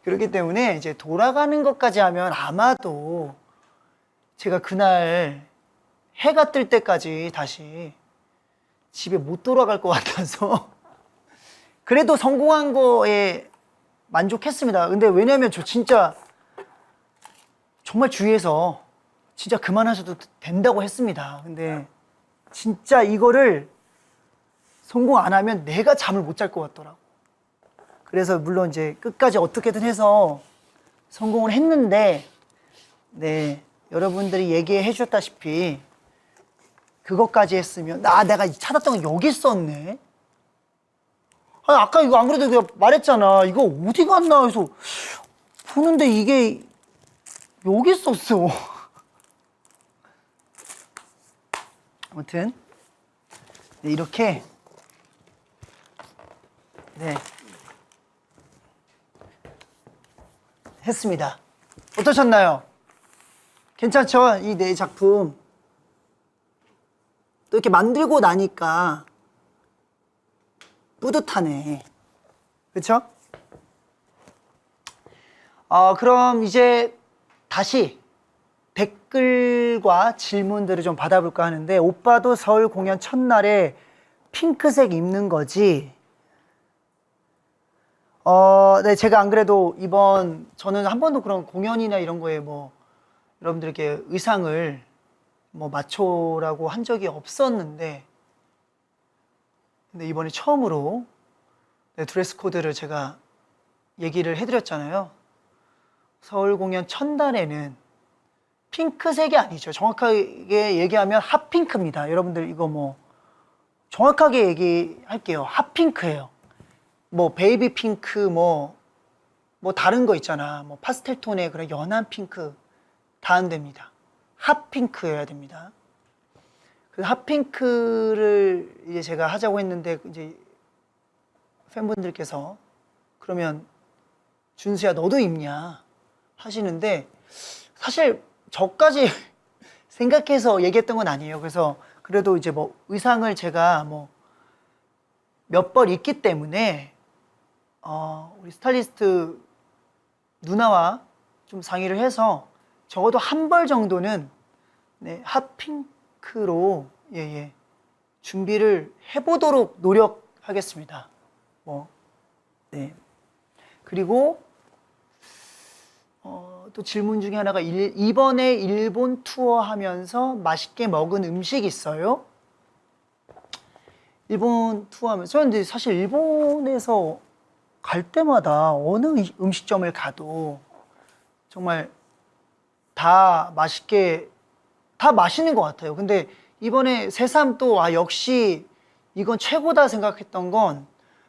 S1: 그렇기 때문에 이제 돌아가는 것까지 하면 아마도 제가 그날 해가 뜰 때까지 다시 집에 못 돌아갈 것 같아서 그래도 성공한 거에 만족했습니다. 근데 왜냐면 저 진짜 정말 주위에서 진짜 그만하셔도 된다고 했습니다. 근데 진짜 이거를 성공 안 하면 내가 잠을 못 잘 것 같더라고. 그래서 물론 이제 끝까지 어떻게든 해서 성공을 했는데 네, 여러분들이 얘기해 주셨다시피 그것까지 했으면 내가 찾았던 거 여기 있었네. 아까 이거 안 그래도 내가 말했잖아. 이거 어디 갔나 해서 보는데 이게 여기 있었어. 아무튼 네, 이렇게 네 했습니다. 어떠셨나요? 괜찮죠? 이 4작품 또 이렇게 만들고 나니까 뿌듯하네. 그쵸? 그럼 이제 다시 댓글과 질문들을 좀 받아볼까 하는데 오빠도 서울 공연 첫날에 핑크색 입는 거지? 네, 제가 안 그래도 저는 한 번도 그런 공연이나 이런 거에 뭐 여러분들에게 의상을 뭐 맞춰라고 한 적이 없었는데 근데 이번에 처음으로 네, 드레스 코드를 제가 얘기를 해드렸잖아요. 서울 공연 첫날에는 핑크색이 아니죠. 정확하게 얘기하면 핫핑크입니다. 여러분들 이거 뭐 정확하게 얘기할게요. 핫핑크예요. 뭐 베이비 핑크 뭐 다른 거 있잖아. 뭐 파스텔 톤의 그런 연한 핑크 다 안 됩니다. 핫핑크여야 됩니다. 그 핫핑크를 이제 제가 하자고 했는데 이제 팬분들께서 그러면 준수야 너도 입냐 하시는데 사실 저까지 생각해서 얘기했던 건 아니에요. 그래서 그래도 이제 뭐 의상을 제가 뭐 몇 벌 입기 때문에 우리 스타일리스트 누나와 좀 상의를 해서 적어도 한 벌 정도는 네, 핫핑크 핑크로 준비를 해보도록 노력하겠습니다. 네. 그리고 또 질문 중에 하나가 이번에 일본 투어 하면서 맛있게 먹은 음식 있어요? 일본 투어 하면서 저는 사실 일본에서 갈 때마다 어느 음식점을 가도 정말 다 맛있는 것 같아요. 근데 이번에 새삼 또 역시 이건 최고다 생각했던 건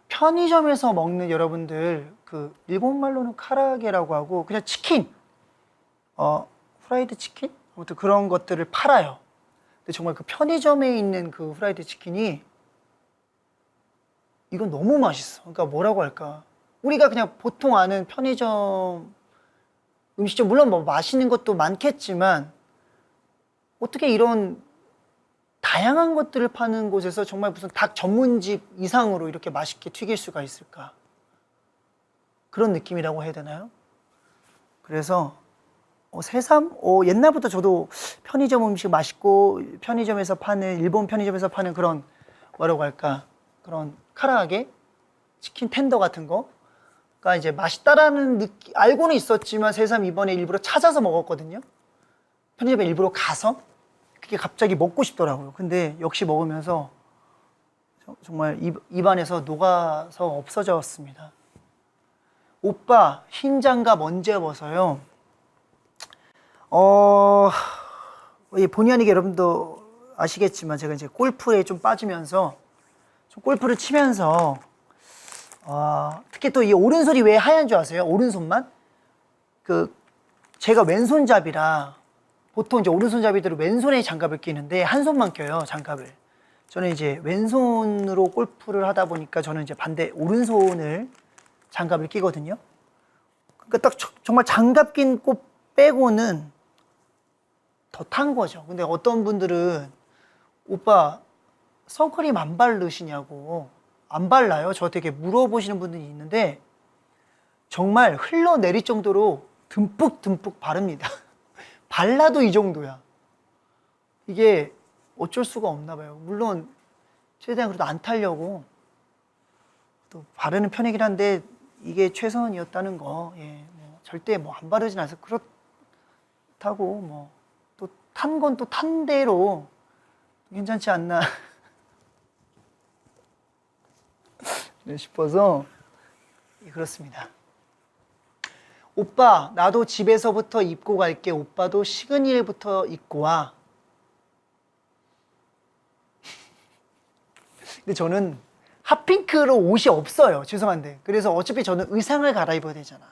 S1: 편의점에서 먹는 여러분들 그 일본 말로는 카라게라고 하고 그냥 치킨 프라이드 치킨? 아무튼 그런 것들을 팔아요. 근데 정말 그 편의점에 있는 그 프라이드 치킨이 이건 너무 맛있어. 그러니까 뭐라고 할까? 우리가 그냥 보통 아는 편의점 음식점 물론 뭐 맛있는 것도 많겠지만 어떻게 이런 다양한 것들을 파는 곳에서 정말 무슨 닭 전문집 이상으로 이렇게 맛있게 튀길 수가 있을까? 그런 느낌이라고 해야 되나요? 그래서 새삼 옛날부터 저도 편의점 음식 맛있고 편의점에서 파는 일본 편의점에서 파는 그런 뭐라고 할까? 그런 카라아게 치킨 텐더 같은 거가 이제 맛있다라는 느낌 알고는 있었지만 새삼 이번에 일부러 찾아서 먹었거든요. 편의점에 일부러 가서 그게 갑자기 먹고 싶더라고요. 근데 역시 먹으면서 정말 입안에서 녹아서 없어졌습니다. 오빠 흰 장갑 언제 벗어요? 본의 아니게 여러분도 아시겠지만 제가 이제 골프에 좀 빠지면서 좀 골프를 치면서 특히 또 이 오른손이 왜 하얀 줄 아세요? 오른손만? 제가 왼손잡이라 보통 이제 오른손잡이들은 왼손에 장갑을 끼는데 한 손만 껴요, 장갑을. 저는 이제 왼손으로 골프를 하다 보니까 저는 이제 반대 오른손을 장갑을 끼거든요. 그러니까 딱 정말 장갑 낀 꽃 빼고는 더 탄 거죠. 근데 어떤 분들은 오빠 선크림 안 바르시냐고 안 발라요? 저한테 이렇게 물어보시는 분들이 있는데 정말 흘러내릴 정도로 듬뿍듬뿍 바릅니다. 발라도 이 정도야. 이게 어쩔 수가 없나 봐요. 물론 최대한 그래도 안 타려고 또 바르는 편이긴 한데 이게 최선이었다는 거 절대 안 바르진 않아서 그렇다고 또 탄 건 또 탄 대로 괜찮지 않나 싶어서 그렇습니다. 오빠 나도 집에서부터 입고 갈게. 오빠도 시그니엘부터 입고 와. 근데 저는 핫핑크로 옷이 없어요. 죄송한데. 그래서 어차피 저는 의상을 갈아입어야 되잖아.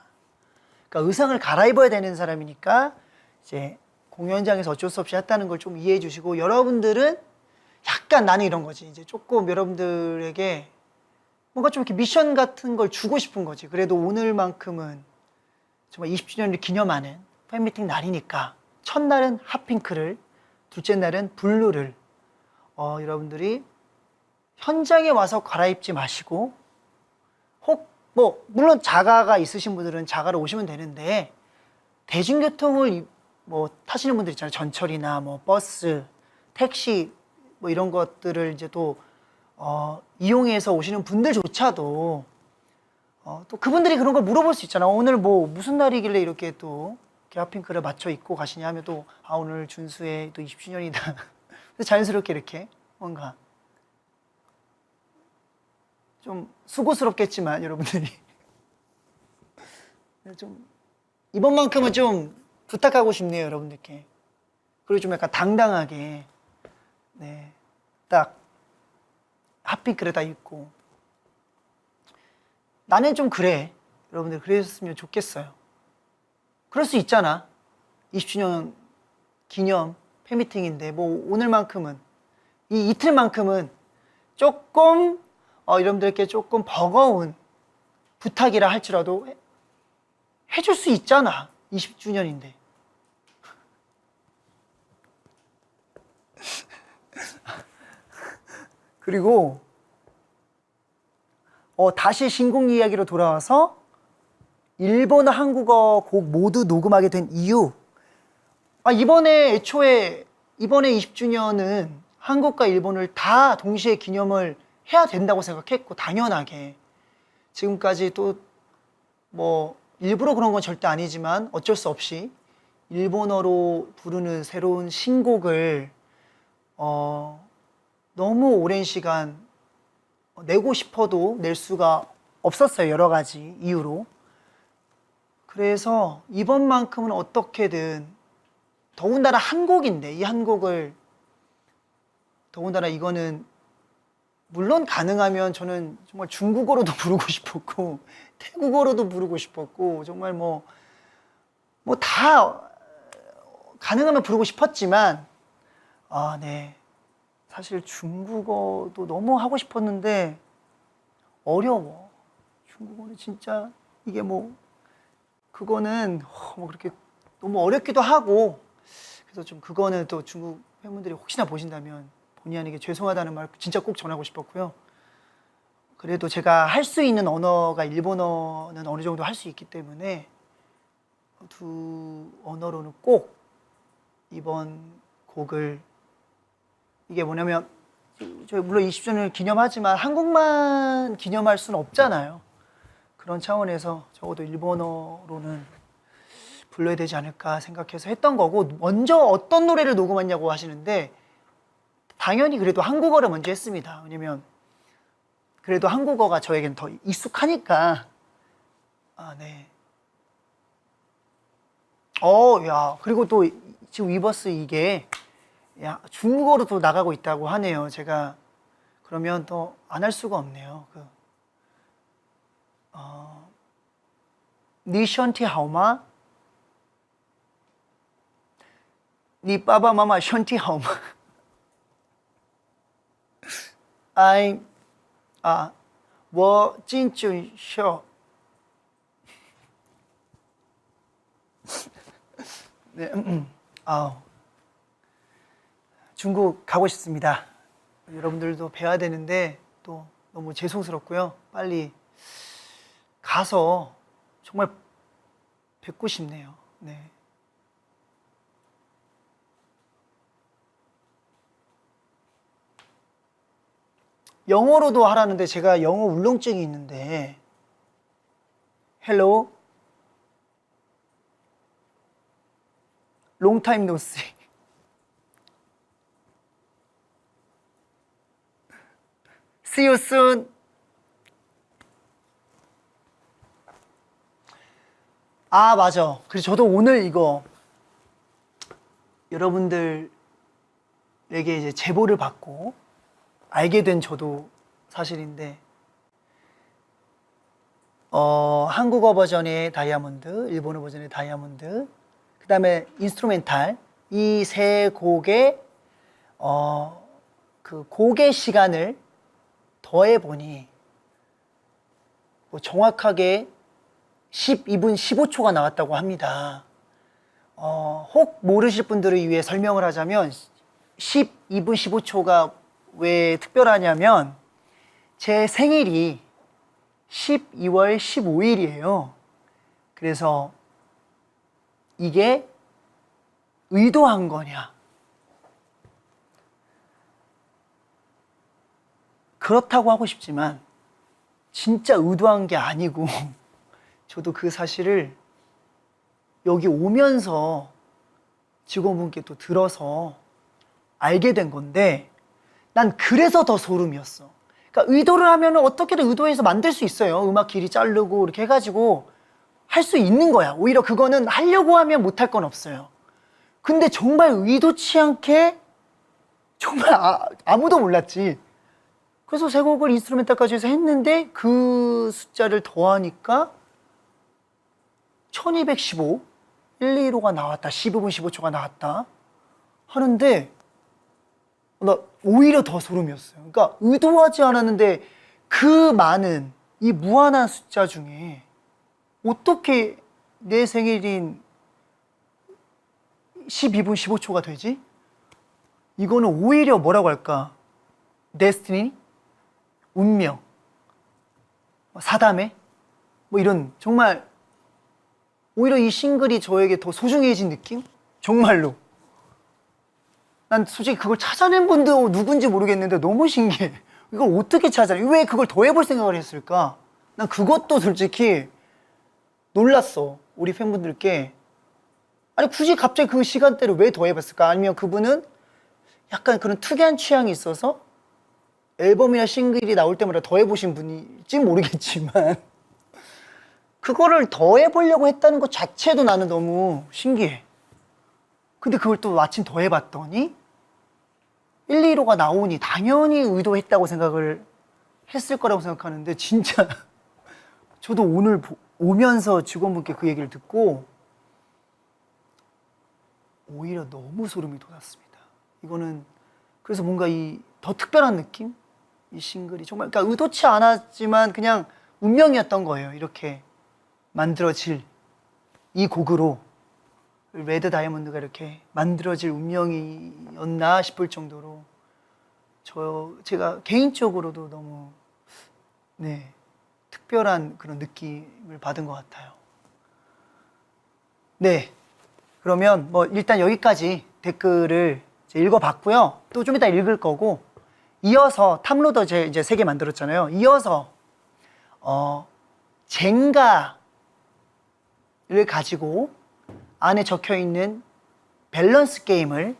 S1: 그러니까 의상을 갈아입어야 되는 사람이니까 이제 공연장에서 어쩔 수 없이 했다는 걸 좀 이해해 주시고 여러분들은 약간 나는 이런 거지. 이제 조금 여러분들에게 뭔가 좀 이렇게 미션 같은 걸 주고 싶은 거지. 그래도 오늘만큼은 정말 20주년을 기념하는 팬미팅 날이니까 첫날은 핫핑크를, 둘째 날은 블루를 여러분들이 현장에 와서 갈아입지 마시고 혹 물론 자가가 있으신 분들은 자가로 오시면 되는데 대중교통을 타시는 분들 있잖아요. 전철이나 버스, 택시 이런 것들을 이제 또 이용해서 오시는 분들조차도 또 그분들이 그런 걸 물어볼 수 있잖아. 오늘 무슨 날이길래 이렇게 또 핫핑크를 맞춰 입고 가시냐 하면 또 오늘 준수의 또 20주년이다. 자연스럽게 이렇게 뭔가 좀 수고스럽겠지만 여러분들이 좀 이번만큼은 좀 부탁하고 싶네요, 여러분들께. 그리고 좀 약간 당당하게 딱 핫핑크를 다 입고 나는 좀 그래. 여러분들 그랬으면 좋겠어요. 그럴 수 있잖아. 20주년 기념 팬미팅인데 오늘만큼은 이 이틀만큼은 조금 여러분들께 조금 버거운 부탁이라 할지라도 해줄 수 있잖아. 20주년인데. 그리고 다시 신곡 이야기로 돌아와서 일본어, 한국어 곡 모두 녹음하게 된 이유. 이번에 애초에 이번에 20주년은 한국과 일본을 다 동시에 기념을 해야 된다고 생각했고, 당연하게 지금까지 또 뭐 일부러 그런 건 절대 아니지만 어쩔 수 없이 일본어로 부르는 새로운 신곡을 너무 오랜 시간 내고 싶어도 낼 수가 없었어요. 여러 가지 이유로. 그래서 이번만큼은 어떻게든, 더군다나 한 곡인데, 이 한 곡을, 더군다나 이거는 물론 가능하면 저는 정말 중국어로도 부르고 싶었고 태국어로도 부르고 싶었고 정말 뭐 다 가능하면 부르고 싶었지만, 네, 사실 중국어도 너무 하고 싶었는데 어려워. 중국어는 진짜 이게 그거는 뭐 그렇게 너무 어렵기도 하고, 그래서 좀 그거는 또 중국 팬분들이 혹시나 보신다면 본의 아니게 죄송하다는 말 진짜 꼭 전하고 싶었고요. 그래도 제가 할 수 있는 언어가 일본어는 어느 정도 할 수 있기 때문에 두 언어로는 꼭 이번 곡을, 이게 뭐냐면 저희 물론 20주년을 기념하지만 한국만 기념할 수는 없잖아요. 그런 차원에서 적어도 일본어로는 불러야 되지 않을까 생각해서 했던 거고, 먼저 어떤 노래를 녹음했냐고 하시는데 당연히 그래도 한국어를 먼저 했습니다. 왜냐면 그래도 한국어가 저에겐 더 익숙하니까. 네. 야, 그리고 또 지금 위버스 이게 중국어로 또 나가고 있다고 하네요. 제가 그러면 또 안 할 수가 없네요. 니 션티 하오마? 니 빠바 마마 션티 하오마? 워 진준 쇼. 네, 중국 가고 싶습니다. 여러분들도 뵈야 되는데 또 너무 죄송스럽고요. 빨리 가서 정말 뵙고 싶네요. 네. 영어로도 하라는데 제가 영어 울렁증이 있는데, Hello, long time no see. See you soon. 맞아. 그래서 저도 오늘 이거 여러분들에게 이제 제보를 받고 알게 된 저도 사실인데, 한국어 버전의 다이아몬드, 일본어 버전의 다이아몬드, 그 다음에 인스트루멘탈, 이 세 곡의 그 곡의 시간을 더해보니 정확하게 12분 15초가 나왔다고 합니다. 혹 모르실 분들을 위해 설명을 하자면 12분 15초가 왜 특별하냐면 제 생일이 12월 15일이에요. 그래서 이게 의도한 거냐? 그렇다고 하고 싶지만 진짜 의도한 게 아니고 저도 그 사실을 여기 오면서 직원분께 또 들어서 알게 된 건데, 난 그래서 더 소름이었어. 그러니까 의도를 하면 어떻게든 의도해서 만들 수 있어요. 음악 길이 자르고 이렇게 해가지고 할 수 있는 거야. 오히려 그거는 하려고 하면 못할 건 없어요. 근데 정말 의도치 않게 정말 아무도 몰랐지. 그래서 세 곡을 인스트루멘탈까지 해서 했는데 그 숫자를 더하니까 1215, 125가 나왔다, 15분 15초가 나왔다 하는데 나 오히려 더 소름이었어요. 그러니까 의도하지 않았는데 그 많은 이 무한한 숫자 중에 어떻게 내 생일인 12분 15초가 되지? 이거는 오히려 뭐라고 할까? 데스티니? 운명? 사담에? 뭐 이런, 정말 오히려 이 싱글이 저에게 더 소중해진 느낌? 정말로. 난 솔직히 그걸 찾아낸 분도 누군지 모르겠는데 너무 신기해. 이걸 어떻게 찾아내? 왜 그걸 더 해볼 생각을 했을까? 난 그것도 솔직히 놀랐어. 우리 팬분들께. 아니 굳이 갑자기 그 시간대를 왜 더 해봤을까? 아니면 그분은 약간 그런 특이한 취향이 있어서 앨범이나 싱글이 나올 때마다 더 해보신 분일지 모르겠지만 그거를 더 해보려고 했다는 것 자체도 나는 너무 신기해. 근데 그걸 또 마침 더 해봤더니 1, 2호가 나오니 당연히 의도했다고 생각을 했을 거라고 생각하는데 진짜 저도 오늘 오면서 직원분께 그 얘기를 듣고 오히려 너무 소름이 돋았습니다. 이거는 그래서 뭔가 이 더 특별한 느낌? 이 싱글이 정말 그러니까 의도치 않았지만 그냥 운명이었던 거예요. 이렇게 만들어질 이 곡으로 레드 다이아몬드가 이렇게 만들어질 운명이었나 싶을 정도로 제가 개인적으로도 너무 네 특별한 그런 느낌을 받은 것 같아요. 네, 그러면 뭐 일단 여기까지 댓글을 이제 읽어봤고요. 또 좀 이따 읽을 거고 이어서 탑로더 이제 3개 만들었잖아요. 이어서 젠가를 가지고 안에 적혀있는 밸런스 게임을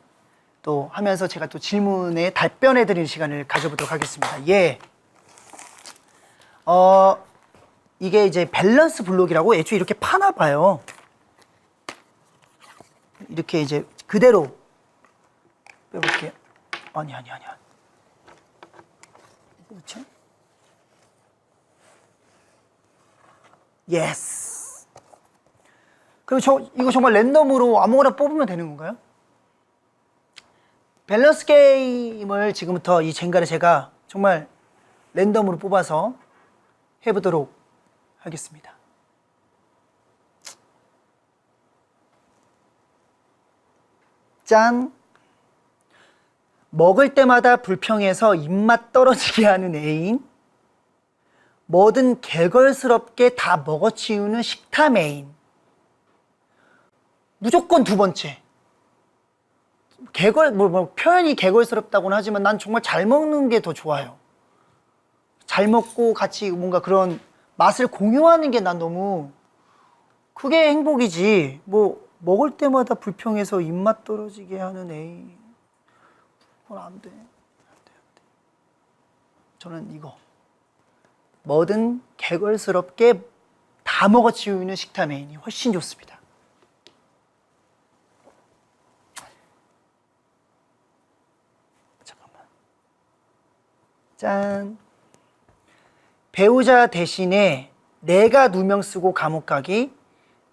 S1: 또 하면서 제가 또 질문에 답변해드리는 시간을 가져보도록 하겠습니다. 예. 이게 이제 밸런스 블록이라고 애초에 이렇게 파나 봐요. 이렇게 이제 그대로 빼볼게요. 아니야. 그렇죠? 예스. 그럼 이거 정말 랜덤으로 아무거나 뽑으면 되는 건가요? 밸런스 게임을 지금부터 이 젠가를 제가 정말 랜덤으로 뽑아서 해보도록 하겠습니다. 짠! 먹을 때마다 불평해서 입맛 떨어지게 하는 애인, 뭐든 개걸스럽게 다 먹어치우는 식탐 애인. 무조건 두 번째. 표현이 개걸스럽다고는 하지만 난 정말 잘 먹는 게 더 좋아요. 잘 먹고 같이 뭔가 그런 맛을 공유하는 게 난 너무 그게 행복이지. 뭐 먹을 때마다 불평해서 입맛 떨어지게 하는 애인. 그건 안 돼. 저는 이거. 뭐든 개걸스럽게 다 먹어치우는 식탐 애인이 훨씬 좋습니다. 잠깐만. 짠. 배우자 대신에 내가 누명 쓰고 감옥 가기,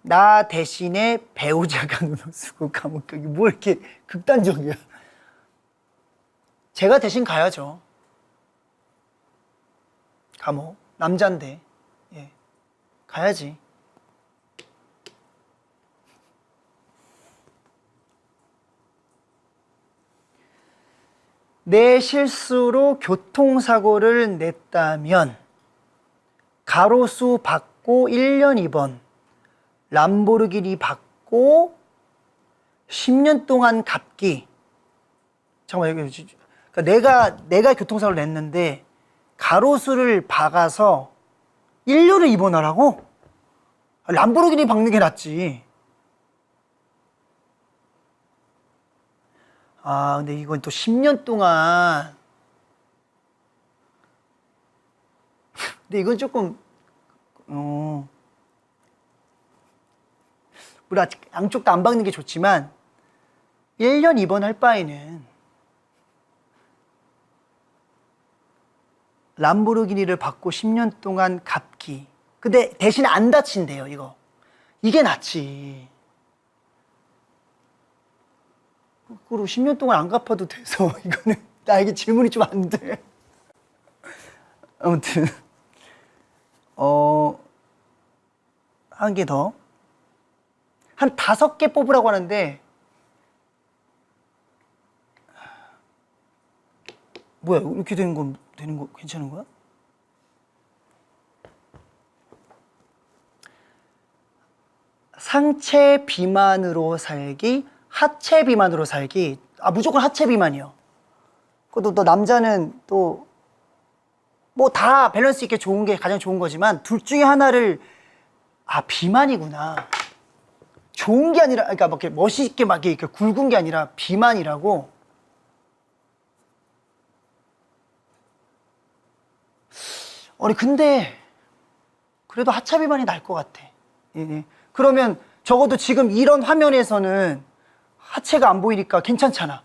S1: 나 대신에 배우자가 누명 쓰고 감옥 가기. 뭐 이렇게 극단적이야. 제가 대신 가야죠. 감옥. 남잔데. 예. 가야지. 내 실수로 교통사고를 냈다면 가로수 받고 1년 입원, 람보르기니 받고 10년 동안 갚기. 잠깐만, 그러니까 내가 교통사고를 냈는데 가로수를 박아서 1년을 입원하라고? 람보르기니 박는 게 낫지. 아, 근데 이건 또 10년 동안. 근데 이건 조금, 우리 아직 양쪽 다 안 박는 게 좋지만, 1년 입원할 바에는 람보르기니를 받고 10년 동안 갚기. 근데 대신 안 다친대요, 이거. 이게 낫지. 그리고 10년 동안 안 갚아도 돼서 이거는 나에게 질문이 좀 안 돼. 아무튼 한 개 더. 한 5개 뽑으라고 하는데 뭐야, 이렇게 되는 거 괜찮은 거야? 상체 비만으로 살기, 하체 비만으로 살기. 무조건 하체 비만이요. 그것도 또 남자는 또 뭐 다 밸런스 있게 좋은 게 가장 좋은 거지만 둘 중에 하나를 비만이구나. 좋은 게 아니라 그러니까 막 이렇게 멋있게 막 이렇게 굵은 게 아니라 비만이라고. 아니 근데 그래도 하차 비만이 날 것 같아. 예. 그러면 적어도 지금 이런 화면에서는 하체가 안 보이니까 괜찮잖아.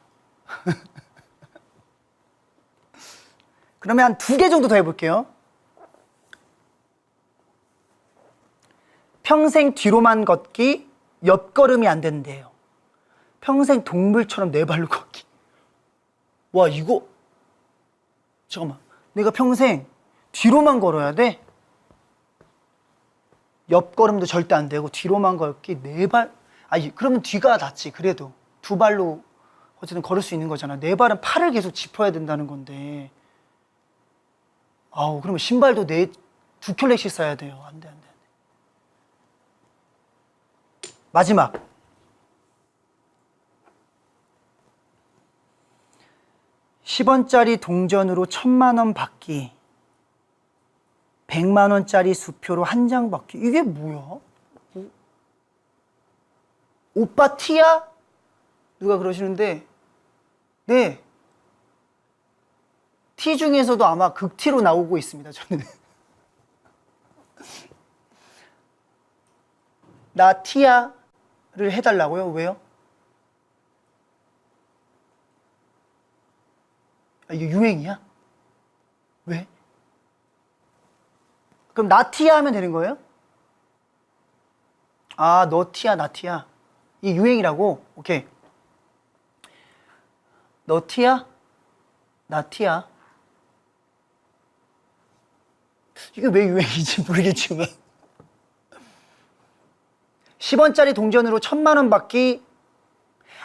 S1: 그러면 한 2개 정도 더 해볼게요. 평생 뒤로만 걷기, 옆걸음이 안 된대요. 평생 동물처럼 네 발로 걷기. 와, 이거 잠깐만. 내가 평생 뒤로만 걸어야 돼? 옆걸음도 절대 안 되고 뒤로만 걷기 네 발. 그러면 뒤가 낫지. 그래도 2발로 어쨌든 걸을 수 있는 거잖아. 네 발은 팔을 계속 짚어야 된다는 건데. 그러면 신발도 2켤레씩 사야 돼요. 안 돼. 마지막. (10원짜리) 동전으로 1,000,000원 받기, 100만원짜리 수표로 한 장 받기. 이게 뭐야? 오빠 티야? 누가 그러시는데, 네. 티 중에서도 아마 극티로 나오고 있습니다, 저는. 나 티야를 해달라고요? 왜요? 이게 유행이야? 왜? 그럼 나 티야 하면 되는 거예요? 너 티야, 나 티야. 이게 유행이라고? 오케이. 너 티야? 나 티야. 이게 왜 유행인지 모르겠지만 10원짜리 동전으로 1,000,000원 받기.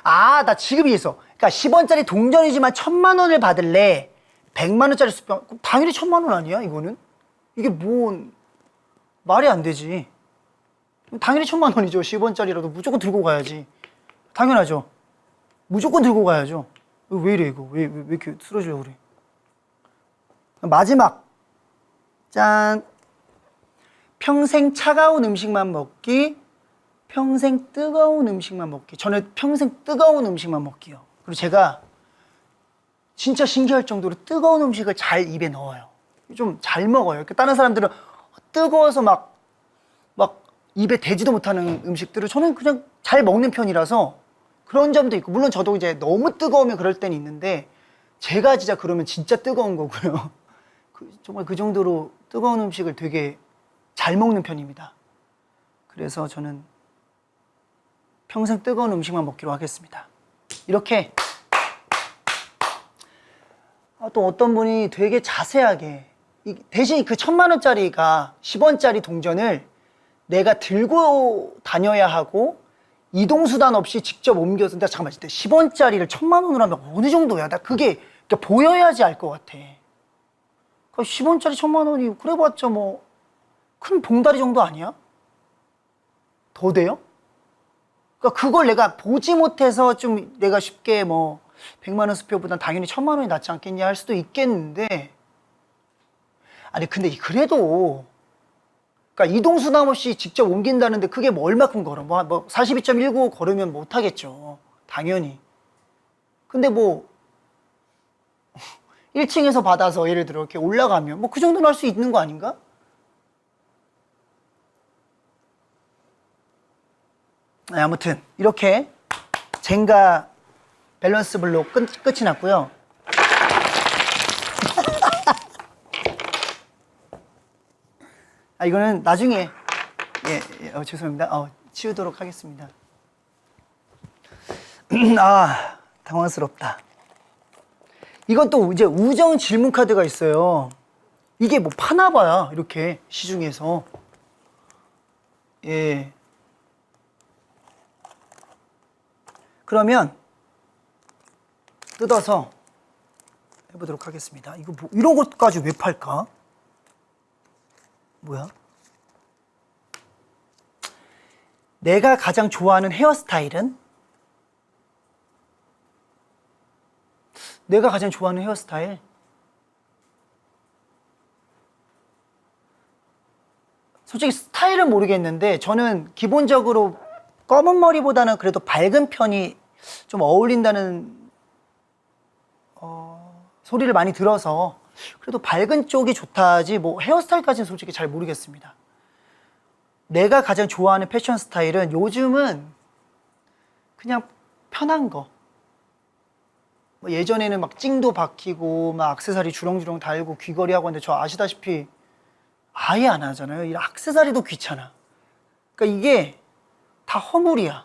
S1: 나 지금 이해했어. 그러니까 10원짜리 동전이지만 1,000,000원을 받을래, 100만원짜리 수표. 당연히 1,000,000원 아니야 이거는? 이게 뭔 말이 안 되지. 당연히 1,000,000원이죠. 10원짜리라도 무조건 들고 가야지. 당연하죠. 무조건 들고 가야죠. 왜 이래 이거? 왜 이렇게 쓰러지려고 그래? 마지막. 짠. 평생 차가운 음식만 먹기, 평생 뜨거운 음식만 먹기. 저는 평생 뜨거운 음식만 먹기요. 그리고 제가 진짜 신기할 정도로 뜨거운 음식을 잘 입에 넣어요. 좀 잘 먹어요. 다른 사람들은 뜨거워서 막 입에 대지도 못하는 음식들을 저는 그냥 잘 먹는 편이라서 그런 점도 있고, 물론 저도 이제 너무 뜨거우면 그럴 때는 있는데, 제가 진짜 그러면 진짜 뜨거운 거고요. 정말 그 정도로 뜨거운 음식을 되게 잘 먹는 편입니다. 그래서 저는 평생 뜨거운 음식만 먹기로 하겠습니다. 이렇게. 또 어떤 분이 되게 자세하게, 대신 그 1,000,000원짜리가 10원짜리 동전을 내가 들고 다녀야 하고 이동수단 없이 직접 옮겨서, 잠깐만, 10원짜리를 1,000,000원으로 하면 어느 정도야? 나 그게 그러니까 보여야지 알 것 같아. 그러니까 10원짜리 1,000,000원이 그래봤자 뭐 큰 봉다리 정도 아니야? 더 돼요? 그러니까 그걸 내가 보지 못해서 좀 내가 쉽게 100만원 수표보단 당연히 1,000,000원이 낫지 않겠냐 할 수도 있겠는데, 근데 그래도 그러니까 이동수단 없이 직접 옮긴다는데 그게 얼마큼 걸어? 42.19 걸으면 못 하겠죠. 당연히. 근데 1층에서 받아서 예를 들어 이렇게 올라가면 그 정도는 할 수 있는 거 아닌가? 아무튼 이렇게 젠가 밸런스 블록 끝이 났고요. 이거는 나중에 죄송합니다. 치우도록 하겠습니다. 당황스럽다. 이건 또 이제 우정 질문 카드가 있어요. 이게 파나 봐요. 이렇게 시중에서. 예. 그러면 뜯어서 해보도록 하겠습니다. 이거 이런 것까지 왜 팔까? 뭐야? 내가 가장 좋아하는 헤어스타일은? 내가 가장 좋아하는 헤어스타일? 솔직히 스타일은 모르겠는데 저는 기본적으로 검은 머리보다는 그래도 밝은 편이 좀 어울린다는 소리를 많이 들어서 그래도 밝은 쪽이 좋다지 뭐 헤어스타일까지는 솔직히 잘 모르겠습니다. 내가 가장 좋아하는 패션 스타일은 요즘은 그냥 편한 거. 뭐 예전에는 막 찡도 박히고 막 액세서리 주렁주렁 달고 귀걸이 하고 하는데 저 아시다시피 아예 안 하잖아요. 이 액세서리도 귀찮아. 그러니까 이게 다 허물이야.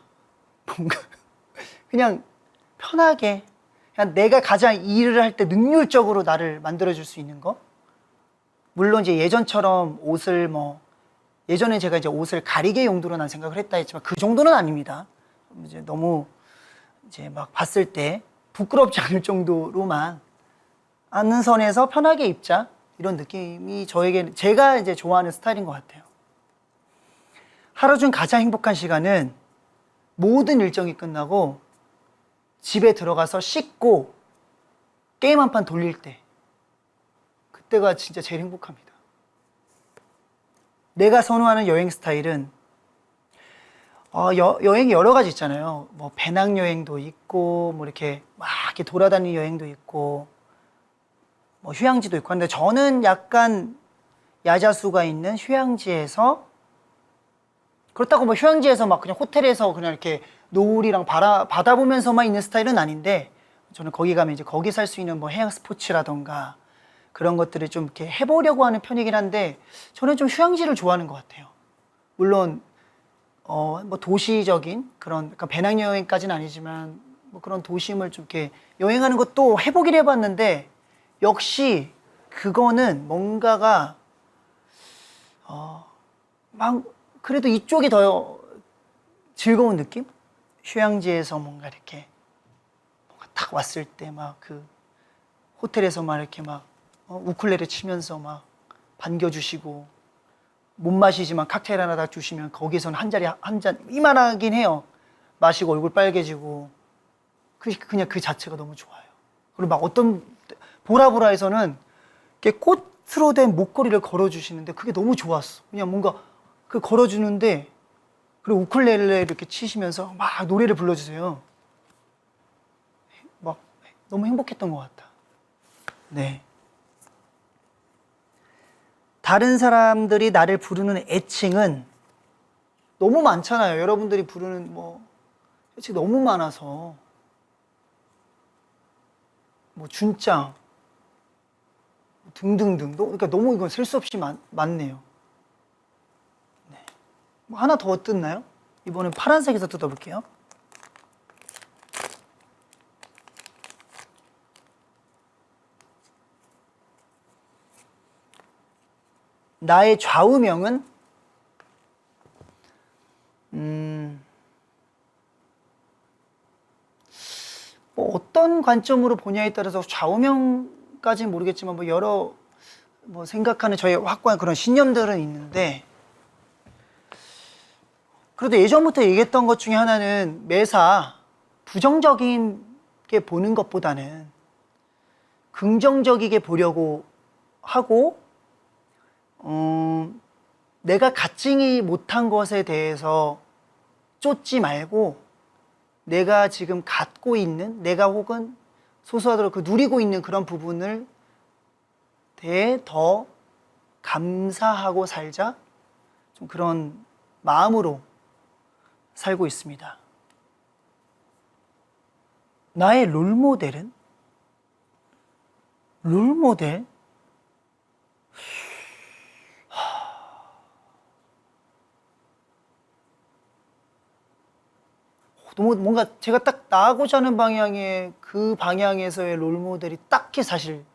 S1: 뭔가 그냥 편하게 그냥 내가 가장 일을 할 때 능률적으로 나를 만들어줄 수 있는 거. 물론 이제 예전처럼 옷을 뭐 예전에 제가 이제 옷을 가리개 용도로 난 생각을 했다 했지만 그 정도는 아닙니다. 이제 너무 이제 막 봤을 때 부끄럽지 않을 정도로만 앉는 선에서 편하게 입자 이런 느낌이 저에게 제가 이제 좋아하는 스타일인 것 같아요. 하루 중 가장 행복한 시간은 모든 일정이 끝나고 집에 들어가서 씻고 게임 한 판 돌릴 때 그때가 진짜 제일 행복합니다. 내가 선호하는 여행 스타일은 여행이 여러 가지 있잖아요. 뭐 배낭여행도 있고 뭐 이렇게 막 이렇게 돌아다니는 여행도 있고 뭐 휴양지도 있고 근데 저는 약간 야자수가 있는 휴양지에서 그렇다고 뭐 휴양지에서 막 그냥 호텔에서 그냥 이렇게 노을이랑 바다 보면서만 있는 스타일은 아닌데 저는 거기 가면 이제 거기 살 수 있는 뭐 해양 스포츠라던가 그런 것들을 좀 이렇게 해보려고 하는 편이긴 한데 저는 좀 휴양지를 좋아하는 것 같아요. 물론 뭐 도시적인 그런 그러니까 배낭여행까지는 아니지만 뭐 그런 도심을 좀 이렇게 여행하는 것도 해보긴 해봤는데 역시 그거는 뭔가가 막 그래도 이쪽이 더 즐거운 느낌? 휴양지에서 뭔가 이렇게 뭔가 딱 왔을 때 막 그 호텔에서 막 이렇게 막 우쿨렐레 치면서 막 반겨주시고 못 마시지만 칵테일 하나 다 주시면 거기서는 한 잔 이만하긴 해요. 마시고 얼굴 빨개지고 그냥 그 자체가 너무 좋아요. 그리고 막 어떤 보라보라에서는 이렇게 꽃으로 된 목걸이를 걸어주시는데 그게 너무 좋았어. 그냥 뭔가 그 걸어주는데 그리고 우쿨렐레 이렇게 치시면서 막 노래를 불러주세요. 막 너무 행복했던 것 같다. 네. 다른 사람들이 나를 부르는 애칭은 너무 많잖아요. 여러분들이 부르는 뭐 애칭 너무 많아서 뭐 준짱 등등등. 그러니까 너무 이건 셀 수 없이 많네요. 네. 뭐 하나 더 뜯나요? 이번엔 파란색에서 뜯어볼게요. 나의 좌우명은 뭐 어떤 관점으로 보냐에 따라서 좌우명까지는 모르겠지만 뭐 여러 뭐 생각하는 저의 확고한 그런 신념들은 있는데 그래도 예전부터 얘기했던 것 중에 하나는 매사 부정적인 게 보는 것보다는 긍정적이게 보려고 하고 내가 갖지 못한 것에 대해서 쫓지 말고 내가 지금 갖고 있는 내가 혹은 소소하더라도 그 누리고 있는 그런 부분을 대해 더 감사하고 살자 좀 그런 마음으로 살고 있습니다. 나의 롤모델은? 롤모델? 너무 뭔가 제가 딱 나가고자 하는 방향의 그 방향에서의 롤모델이 딱히 사실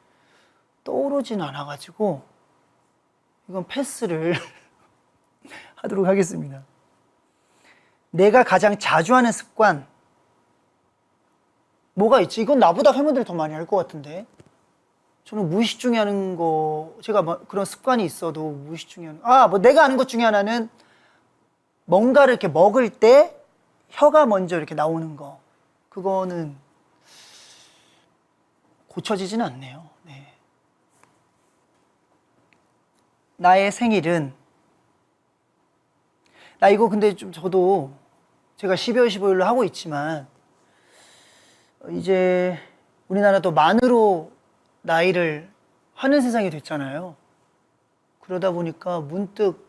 S1: 떠오르진 않아가지고 이건 패스를 하도록 하겠습니다. 내가 가장 자주 하는 습관 뭐가 있지? 이건 나보다 팬분들이 더 많이 알 것 같은데 저는 무의식 중에 하는 거 제가 뭐 그런 습관이 있어도 무의식 중에 하는 뭐 내가 아는 것 중에 하나는 뭔가를 이렇게 먹을 때 혀가 먼저 이렇게 나오는 거 그거는 고쳐지지는 않네요. 네. 나의 생일은, 나 이거 근데 좀 저도 제가 12월 15일로 하고 있지만 이제 우리나라도 만으로 나이를 하는 세상이 됐잖아요. 그러다 보니까 문득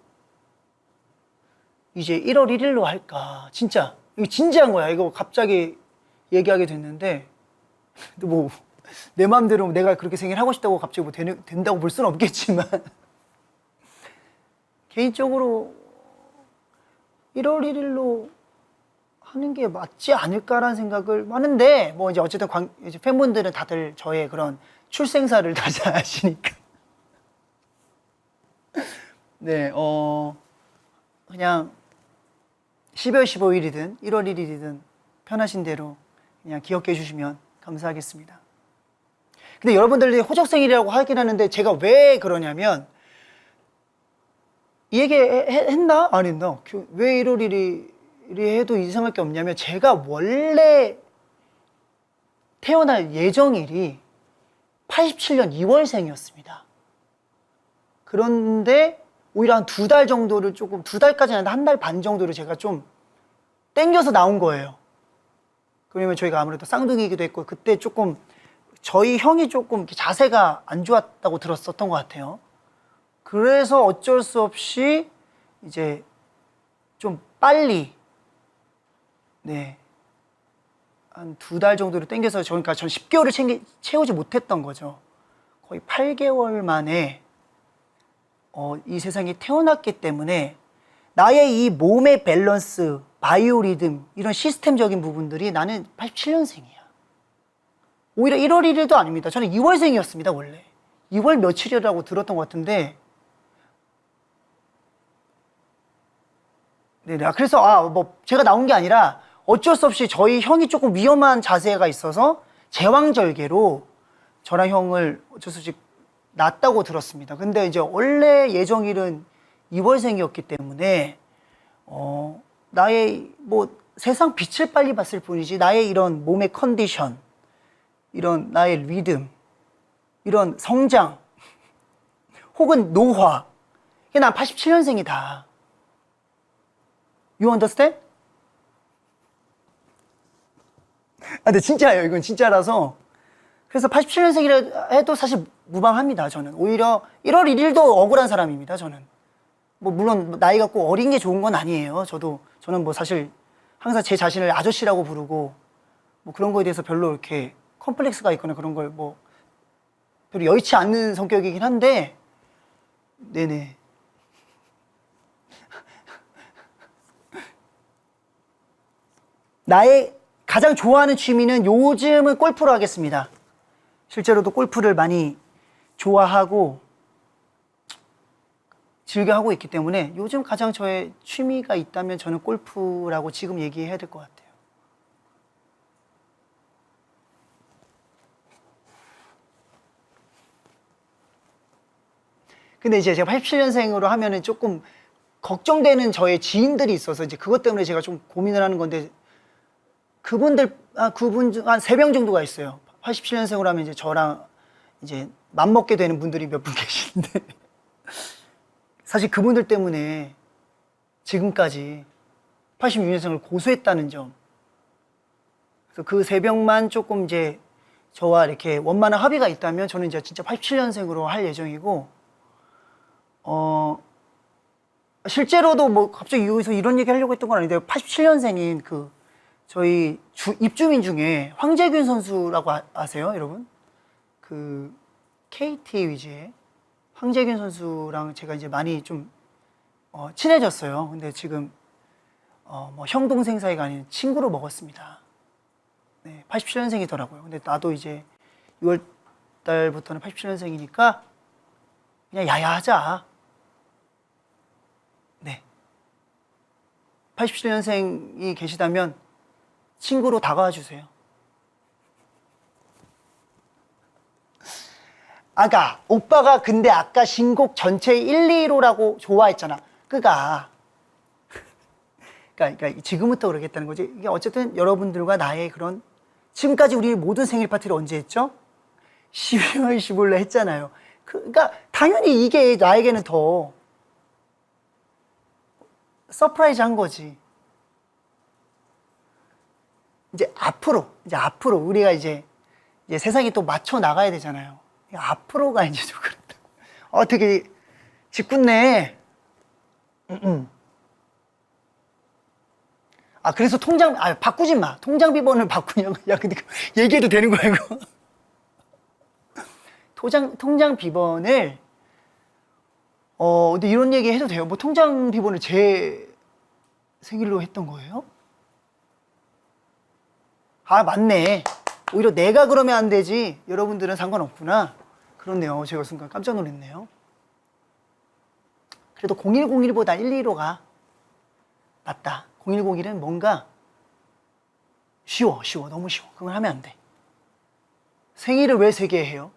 S1: 이제 1월 1일로 할까. 진짜 이거 진지한 거야. 이거 갑자기 얘기하게 됐는데 뭐 내 마음대로 내가 그렇게 생일하고 싶다고 갑자기 뭐 된다고 볼 수는 없겠지만 개인적으로 1월 1일로 하는 게 맞지 않을까라는 생각을 하는데, 뭐 이제 어쨌든 이제 팬분들은 다들 저의 그런 출생사를 다 잘 아시니까. 네, 그냥 12월 15일이든 1월 1일이든 편하신 대로 그냥 기억해 주시면 감사하겠습니다. 근데 여러분들이 호적생일이라고 하긴 하는데 제가 왜 그러냐면, 이 얘기 했나? 안 했나? 왜 1월 1일이 해도 이상할 게 없냐면, 제가 원래 태어날 예정일이 87년 2월생이었습니다. 그런데 오히려 한 2달 정도를 조금, 2달까지는 아닌데 1달 반 정도를 제가 좀 땡겨서 나온 거예요. 그러면 저희가 아무래도 쌍둥이기도 했고, 그때 조금 저희 형이 조금 자세가 안 좋았다고 들었었던 것 같아요. 그래서 어쩔 수 없이 이제 좀 빨리, 네, 한 2달 정도를 땡겨서 그러니까 전 10개월을 채우지 못했던 거죠. 거의 8개월 만에 이 세상에 태어났기 때문에 나의 이 몸의 밸런스, 바이오리듬, 이런 시스템적인 부분들이 나는 87년생이야. 오히려 1월 1일도 아닙니다. 저는 2월생이었습니다, 원래. 2월 며칠이라고 들었던 것 같은데, 네네. 그래서, 뭐, 제가 나온 게 아니라 어쩔 수 없이 저희 형이 조금 위험한 자세가 있어서 제왕절개로 저랑 형을 어쩔 수 없이 낳았다고 들었습니다. 근데 이제 원래 예정일은 2월생이었기 때문에, 나의, 뭐, 세상 빛을 빨리 봤을 뿐이지, 나의 이런 몸의 컨디션, 이런 나의 리듬, 이런 성장, 혹은 노화, 이게 난 87년생이다. You understand? 근데 진짜예요. 이건 진짜라서. 그래서 87년생이라 해도 사실 무방합니다, 저는. 오히려 1월 1일도 억울한 사람입니다, 저는. 뭐, 물론, 나이가 꼭 어린 게 좋은 건 아니에요. 저는 뭐 사실 항상 제 자신을 아저씨라고 부르고, 뭐 그런 거에 대해서 별로 이렇게 컴플렉스가 있거나 그런 걸 뭐, 별로 여의치 않는 성격이긴 한데, 네네. 나의 가장 좋아하는 취미는 요즘은 골프로 하겠습니다. 실제로도 골프를 많이 좋아하고 즐겨하고 있기 때문에 요즘 가장 저의 취미가 있다면 저는 골프라고 지금 얘기해야 될 것 같아요. 근데 이제 제가 87년생으로 하면은 조금 걱정되는 저의 지인들이 있어서 이제 그것 때문에 제가 좀 고민을 하는 건데, 그분들, 그분 중 한 3명 정도가 있어요. 87년생으로 하면 이제 저랑 이제 맘먹게 되는 분들이 몇 분 계시는데, 사실 그분들 때문에 지금까지 86년생을 고수했다는 점. 그래서 그 3명만 조금 이제 저와 이렇게 원만한 합의가 있다면 저는 이제 진짜 87년생으로 할 예정이고, 실제로도 뭐 갑자기 여기서 이런 얘기 하려고 했던 건 아닌데, 87년생인 그 저희 입주민 중에 황재균 선수라고 아세요, 여러분? 그 KT 위즈의 황재균 선수랑 제가 이제 많이 좀 친해졌어요. 근데 지금 뭐 형 동생 사이가 아닌 친구로 먹었습니다. 네, 87년생이더라고요. 근데 나도 이제 6월 달부터는 87년생이니까 그냥 야야하자. 네. 87년생이 계시다면 친구로 다가와 주세요. 아까 오빠가 근데 아까 신곡 전체 1, 2로라고 좋아했잖아. 그러니까 지금부터 그러겠다는 거지. 이게 어쨌든 여러분들과 나의 그런, 지금까지 우리 모든 생일 파티를 언제 했죠? 12월 15일 날 했잖아요. 그러니까 당연히 이게 나에게는 더 서프라이즈 한 거지. 이제 앞으로 우리가 이제 세상이 또 맞춰 나가야 되잖아요. 앞으로가 이제 좀 그렇다. 되게 짓궂네. 그래서 바꾸지 마. 통장 비번을 바꾸냐고. 야, 근데 얘기해도 되는 거야, 이거? 통장 비번을, 근데 이런 얘기 해도 돼요? 뭐, 통장 비번을 제 생일로 했던 거예요? 맞네. 오히려 내가 그러면 안 되지. 여러분들은 상관없구나. 그렇네요. 제가 순간 깜짝 놀랐네요. 그래도 0101보다 115가 맞다. 0101은 뭔가 쉬워. 너무 쉬워. 그걸 하면 안 돼. 생일을 왜 3개 해요?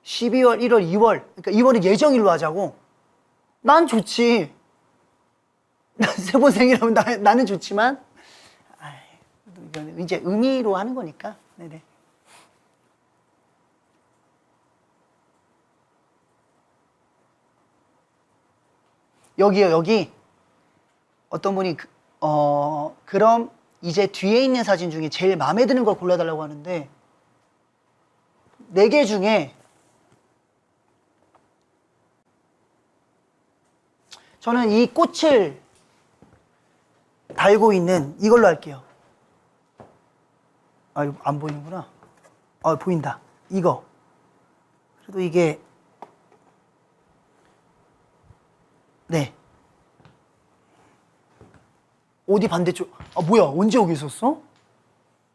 S1: 12월, 1월, 2월. 그러니까 2월은 예정일로 하자고. 난 좋지. 세 번 생일하면 나는 좋지만, 이건 이제 의미로 하는 거니까. 네네. 여기요, 여기. 어떤 분이, 그럼 이제 뒤에 있는 사진 중에 제일 마음에 드는 걸 골라달라고 하는데, 4개 중에, 저는 이 꽃을 달고 있는 이걸로 할게요. 이거 안 보이는구나. 보인다. 이거. 그래도 이게, 네. 어디 반대쪽, 뭐야, 언제 여기 있었어?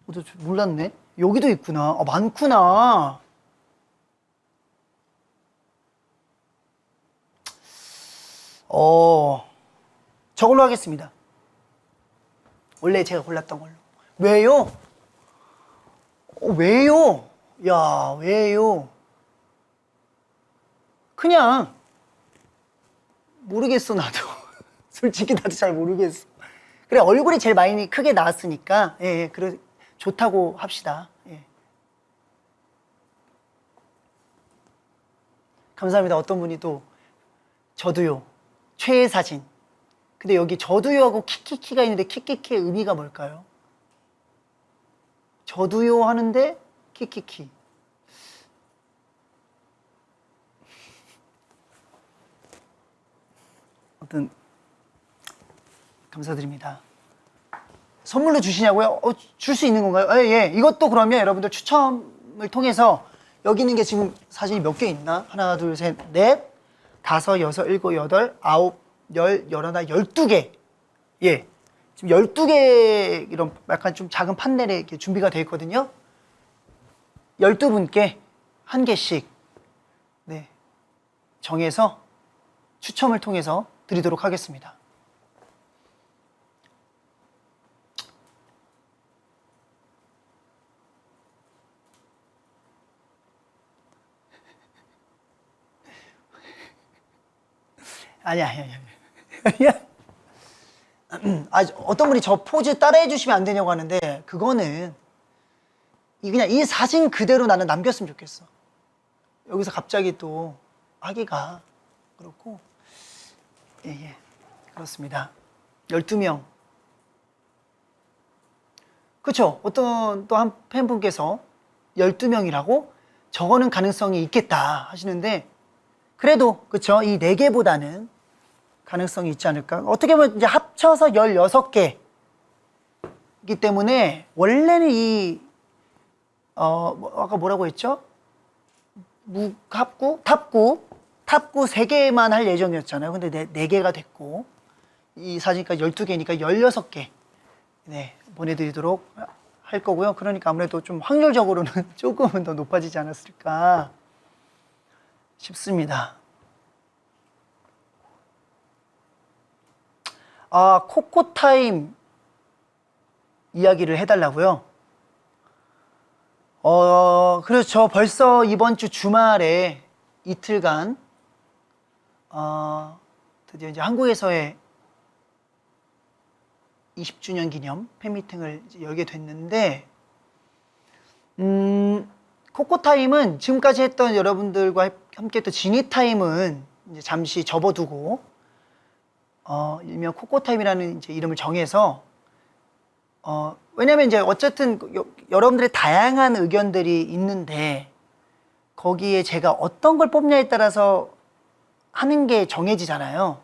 S1: 나 몰랐네. 여기도 있구나. 많구나. 저걸로 하겠습니다. 원래 제가 골랐던 걸로. 왜요? 왜요? 야, 왜요? 그냥 모르겠어, 나도. 솔직히 나도 잘 모르겠어. 그래, 얼굴이 제일 많이 크게 나왔으니까, 그래, 좋다고 합시다. 예. 감사합니다. 어떤 분이 또, 저도요, 최애 사진. 근데 여기 저도요하고 키키키가 있는데 키키키의 의미가 뭘까요? 저도요 하는데 키키키. 아무튼 감사드립니다. 선물로 주시냐고요? 줄 수 있는 건가요? 예. 이것도 그러면 여러분들 추첨을 통해서 여기 있는 게 지금 사진이 몇 개 있나? 하나, 둘, 셋, 넷, 다섯, 여섯, 일곱, 여덟, 아홉, 열, 열하나, 12개. 예. 지금 12개 이런 약간 좀 작은 판넬에 이렇게 준비가 되어 있거든요. 12분께 한 개씩 네. 정해서 추첨을 통해서 드리도록 하겠습니다. 아니야. 어떤 분이 저 포즈 따라해 주시면 안 되냐고 하는데, 그거는 그냥 이 사진 그대로 나는 남겼으면 좋겠어. 여기서 갑자기 또 하기가 그렇고. 예. 그렇습니다. 12명. 그쵸? 어떤 또 한 팬분께서 12명이라고? 저거는 가능성이 있겠다 하시는데, 그래도, 그쵸? 이 4개보다는 가능성이 있지 않을까? 어떻게 보면 이제 합쳐서 16개이기 때문에, 원래는 아까 뭐라고 했죠? 탑구 3개만 할 예정이었잖아요. 근데 4개가 됐고, 이 사진까지 12개니까 16개, 네, 보내드리도록 할 거고요. 그러니까 아무래도 좀 확률적으로는 조금은 더 높아지지 않았을까 싶습니다. 코코타임 이야기를 해달라고요? 그렇죠. 벌써 이번 주 주말에 이틀간, 드디어 이제 한국에서의 20주년 기념 팬미팅을 이제 열게 됐는데, 코코타임은 지금까지 했던 여러분들과 함께 했던 지니타임은 이제 잠시 접어두고 일명 코코타임이라는 이제 이름을 정해서 왜냐면 이제 어쨌든 여러분들의 다양한 의견들이 있는데 거기에 제가 어떤 걸 뽑냐에 따라서 하는 게 정해지잖아요.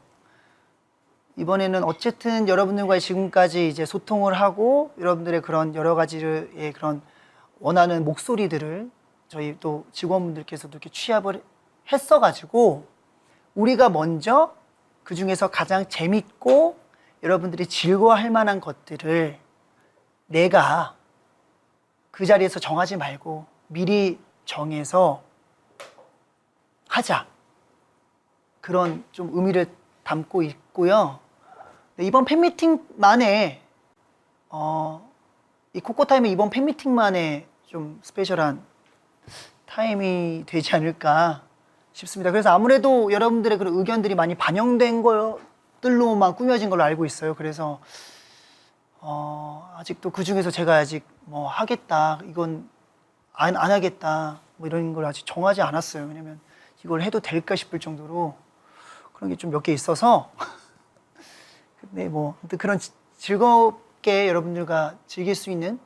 S1: 이번에는 어쨌든 여러분들과 지금까지 이제 소통을 하고 여러분들의 그런 여러 가지의 그런 원하는 목소리들을 저희 또 직원분들께서도 이렇게 취합을 했어가지고 우리가 먼저 그 중에서 가장 재밌고 여러분들이 즐거워할 만한 것들을 내가 그 자리에서 정하지 말고 미리 정해서 하자. 그런 좀 의미를 담고 있고요. 이번 팬미팅만에 이 코코타임의 이번 팬미팅만에 좀 스페셜한 타임이 되지 않을까 싶습니다. 그래서 아무래도 여러분들의 그런 의견들이 많이 반영된 것들로만 꾸며진 걸로 알고 있어요. 그래서 아직도 그 중에서 제가 아직 뭐 하겠다, 이건 안 하겠다, 뭐 이런 걸 아직 정하지 않았어요. 왜냐면 이걸 해도 될까 싶을 정도로 그런 게 좀 몇 개 있어서. 근데 뭐 그런 즐겁게 여러분들과 즐길 수 있는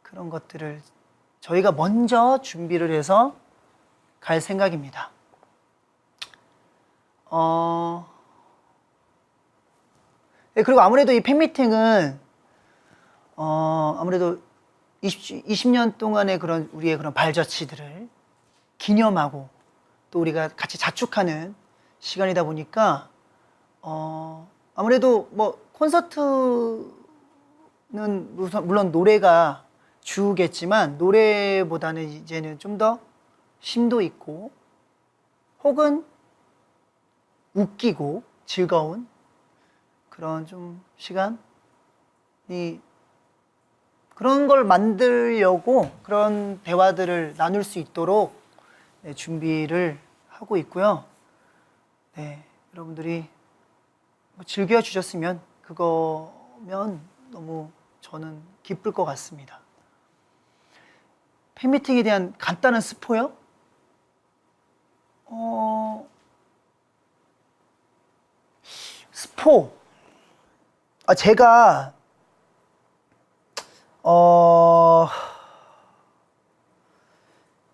S1: 그런 것들을 저희가 먼저 준비를 해서 갈 생각입니다. 네, 그리고 아무래도 이 팬미팅은 아무래도 20년 동안의 그런 우리의 그런 발자취들을 기념하고 또 우리가 같이 자축하는 시간이다 보니까 아무래도 뭐 콘서트는 물론 노래가 주겠지만 노래보다는 이제는 좀 더 심도 있고 혹은 웃기고 즐거운 그런 좀 시간이 그런 걸 만들려고 그런 대화들을 나눌 수 있도록 준비를 하고 있고요. 네, 여러분들이 즐겨주셨으면 그거면 너무 저는 기쁠 것 같습니다. 팬미팅에 대한 간단한 스포요? 스포. 제가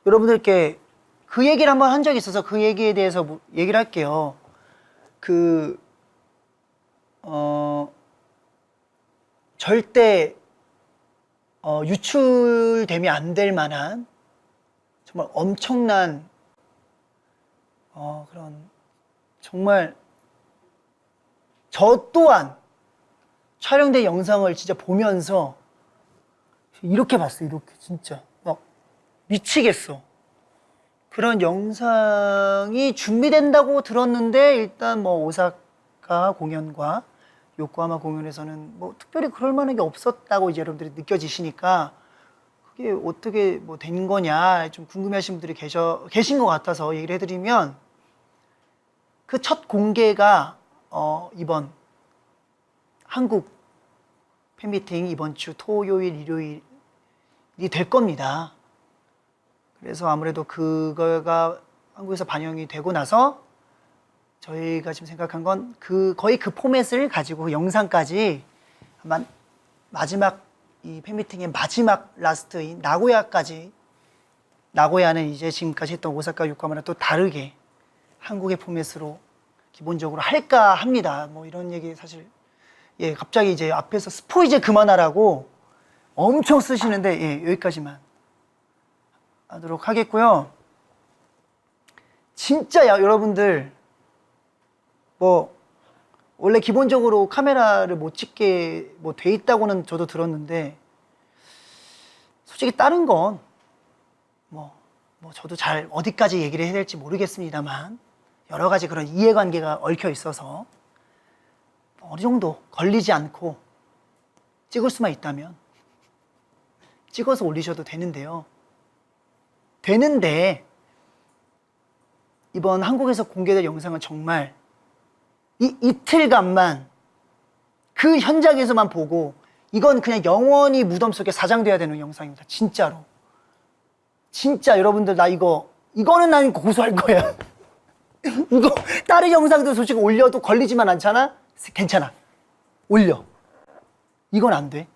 S1: 여러분들께 그 얘기를 한번 한 적이 있어서 그 얘기에 대해서 얘기를 할게요. 절대 유출되면 안 될 만한 정말 엄청난 그런 정말 저 또한 촬영된 영상을 진짜 보면서 이렇게 봤어요. 이렇게 진짜 막 미치겠어. 그런 영상이 준비된다고 들었는데 일단 뭐 오사카 공연과 요코하마 공연에서는 뭐 특별히 그럴 만한 게 없었다고 이제 여러분들이 느껴지시니까 그게 어떻게 뭐 된 거냐 좀 궁금해하시는 분들이 계신 것 같아서 얘기를 해드리면 그 첫 공개가 이번 한국 팬미팅 이번 주 토요일 일요일이 될 겁니다. 그래서 아무래도 그거가 한국에서 반영이 되고 나서 저희가 지금 생각한 건 거의 그 포맷을 가지고 그 영상까지 아마 마지막 이 팬미팅의 마지막 라스트인 나고야는 이제 지금까지 했던 오사카 요코하마랑 또 다르게 한국의 포맷으로 기본적으로 할까 합니다. 뭐 이런 얘기 사실 갑자기 이제 앞에서 스포 이제 그만하라고 엄청 쓰시는데 여기까지만 하도록 하겠고요. 진짜 여러분들 뭐 원래 기본적으로 카메라를 못 찍게 뭐 돼 있다고는 저도 들었는데 솔직히 다른 건 뭐 저도 잘 어디까지 얘기를 해야 될지 모르겠습니다만 여러 가지 그런 이해관계가 얽혀 있어서 어느 정도 걸리지 않고 찍을 수만 있다면 찍어서 올리셔도 되는데요. 되는데 이번 한국에서 공개될 영상은 정말 이틀간만 그 현장에서만 보고 이건 그냥 영원히 무덤 속에 사장돼야 되는 영상입니다. 진짜로. 진짜 여러분들 나 이거는 난 고소할 거야. 이거 다른 영상도 솔직히 올려도 걸리지만 않잖아? 괜찮아. 올려. 이건 안 돼.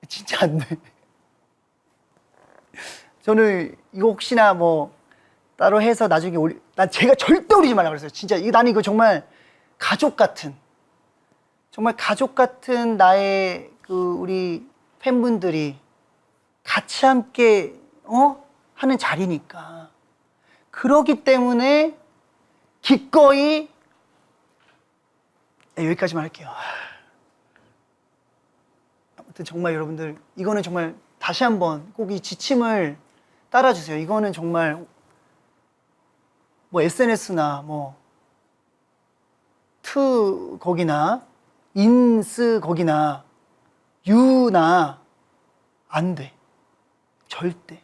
S1: 진짜 안 돼. 저는 이거 혹시나 뭐 따로 해서 나중에 난 제가 절대 올리지 말라고 그랬어요. 진짜 나는 이거 정말 가족 같은, 정말 가족 같은 나의 우리 팬분들이 같이 함께 하는 자리니까. 그러기 때문에 기꺼이 여기까지만 할게요. 아무튼 정말 여러분들 이거는 정말 다시 한번 꼭 이 지침을 따라주세요. 이거는 정말 뭐 SNS나 뭐 거기나 인스 거기나 유나 안 돼. 절대.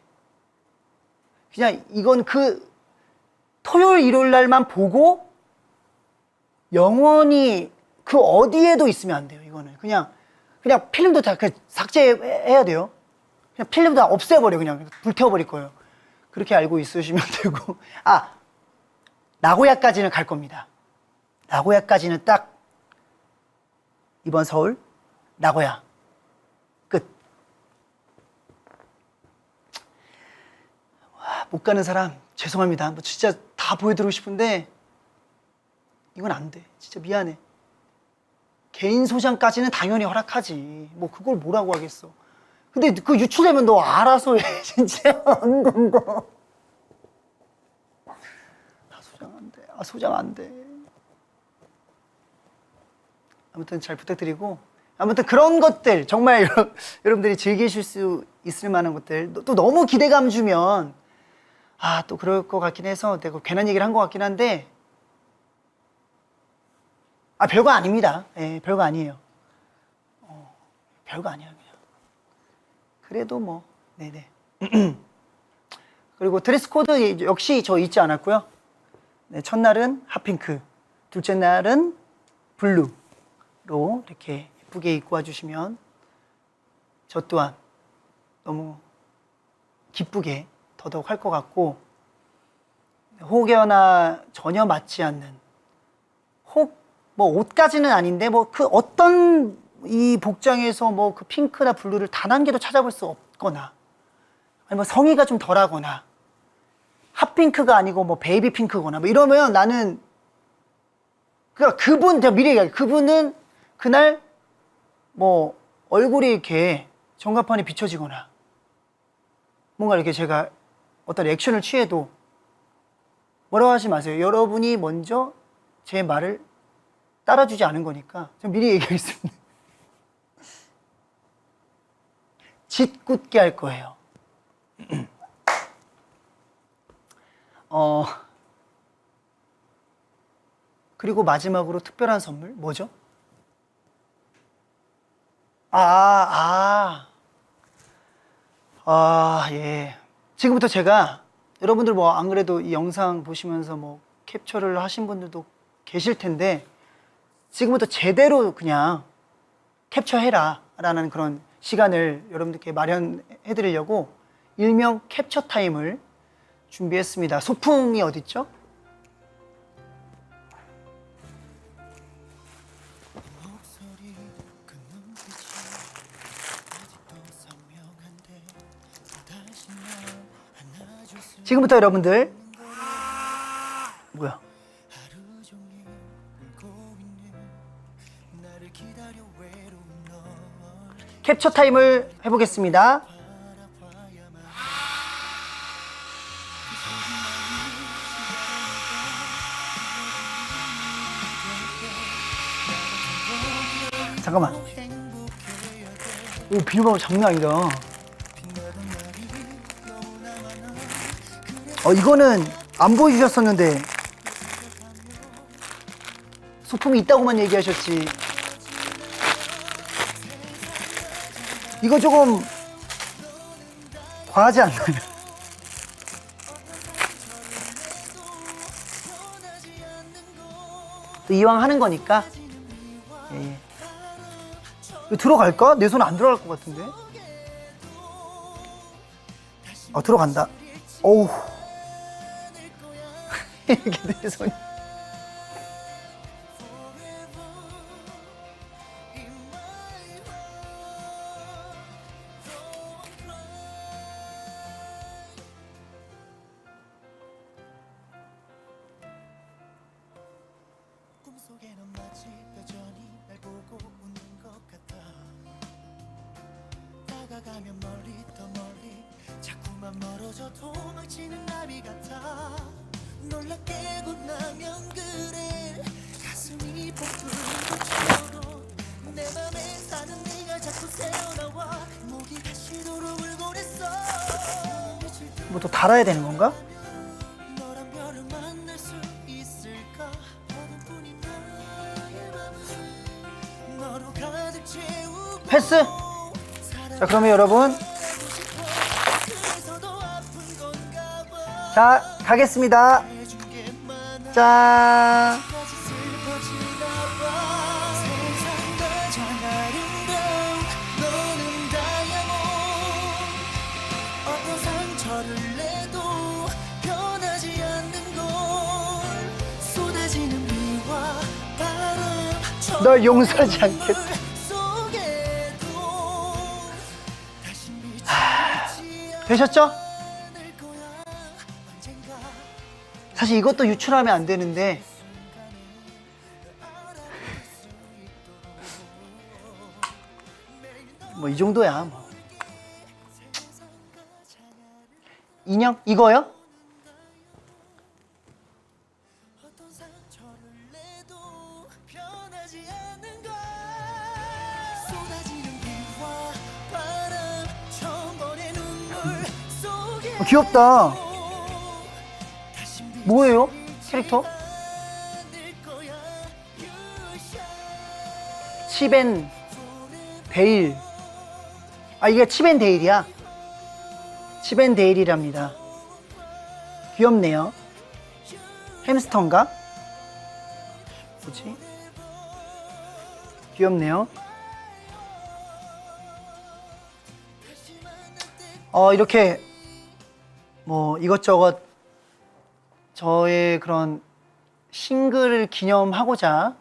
S1: 그냥 이건 토요일 일요일 날만 보고 영원히 그 어디에도 있으면 안 돼요. 이거는 그냥 필름도 다 삭제해야 돼요. 그냥 필름도 다 없애버려. 그냥 불태워버릴 거예요. 그렇게 알고 있으시면 되고. 나고야까지는 갈 겁니다. 나고야까지는 딱 이번 서울 나고야 끝. 못 가는 사람 죄송합니다. 뭐 진짜 다 보여드리고 싶은데 이건 안 돼. 진짜 미안해. 개인 소장까지는 당연히 허락하지. 뭐 그걸 뭐라고 하겠어. 근데 그 유출되면 너 알아서 해. 진짜 안 된다. 소장 안 돼. 소장 안 돼. 아무튼 잘 부탁드리고, 아무튼 그런 것들 정말 여러분들이 즐기실 수 있을 만한 것들, 또 너무 기대감 주면 또 그럴 것 같긴 해서 내가 괜한 얘기를 한 것 같긴 한데 별거 아닙니다. 예, 별거 아니에요. 별거 아니야 그냥. 그래도 뭐 네네. 그리고 드레스 코드 역시 저 잊지 않았고요. 네, 첫날은 핫핑크, 둘째 날은 블루로 이렇게 예쁘게 입고 와주시면 저 또한 너무 기쁘게 더더욱 할 것 같고, 혹여나 전혀 맞지 않는, 뭐 옷까지는 아닌데 뭐 그 어떤 이 복장에서 뭐 그 핑크나 블루를 단 한 개도 찾아볼 수 없거나, 아니 뭐 성의가 좀 덜하거나, 핫핑크가 아니고 뭐 베이비 핑크거나 뭐 이러면 나는 제가 미리 얘기할게요. 그분은 그날 뭐 얼굴이 이렇게 전광판에 비춰지거나 뭔가 이렇게 제가 어떤 액션을 취해도 뭐라고 하지 마세요. 여러분이 먼저 제 말을 따라주지 않은 거니까 좀 미리 얘기하겠습니다. 짓궂게 할 거예요. 그리고 마지막으로 특별한 선물 뭐죠? 예. 지금부터 제가 여러분들 뭐 안 그래도 이 영상 보시면서 뭐 캡처를 하신 분들도 계실 텐데 지금부터 제대로 그냥 캡처해라 라는 그런 시간을 여러분들께 마련해 드리려고 일명 캡처 타임을 준비했습니다. 소풍이 어딨죠? 지금부터 여러분들 뭐야? 캡처 타임을 해보겠습니다. 잠깐만. 오, 비누방울 장난 아니다. 이거는 안 보여주셨었는데 소품이 있다고만 얘기하셨지. 이거 조금 과하지 않나요? 또 이왕 하는 거니까. 예. 이거 들어갈까? 내 손 안 들어갈 것 같은데. 들어간다. 어우. 이렇게 내 손이.
S2: 꿈속에는 마치 여전히 날 보고 웃는 것 같아. 다가가면 멀리 더 멀리 자꾸만 멀어져 도망치는 나비 같아. 놀라 깨고 나면 그래 가슴이 볶는 것처럼 내 맘에 사는 네가 자꾸 새어나와 목이 가시도록 울고 그랬어.
S1: 뭐 또 달아야 되는 건가?
S2: 너란 별을 만날 수 있을까? 어둠뿐인 나의 맘을 너로 가득 채우고
S1: 패스. 자, 그러면 여러분,
S2: 그래서도 아픈 건가 봐.
S1: 자, 가겠습니다.
S2: 해준 게 많아
S1: 짠.
S2: 까지 슬퍼지나 봐. 세상 가장 아름다운 너는 다이아몬드. 어떤 상처를 내도 변하지 않는 걸. 쏟아지는 비와 바람
S1: 널 용서하지 않겠다.
S2: 속에도 다시 미치지
S1: 되셨죠?
S2: 않을 거야. 언젠가
S1: 사실 이것도 유출하면 안 되는데 뭐 이 정도야 뭐. 인형? 이거요?
S2: 어떤 상처를 내도 변하지 않는 걸. 쏟아지는 비와 바람 처음 번의 눈물 속에
S1: 귀엽다.
S2: 다시
S1: 뭐예요? 캐릭터?
S2: 않을 거야. You shine
S1: 치벤 데일. 아, 이게 치벤 데일이야. 치벤 데일이랍니다. 귀엽네요. 햄스터인가? 뭐지? 귀엽네요. 이렇게 뭐 이것저것 저의 그런 싱글을 기념하고자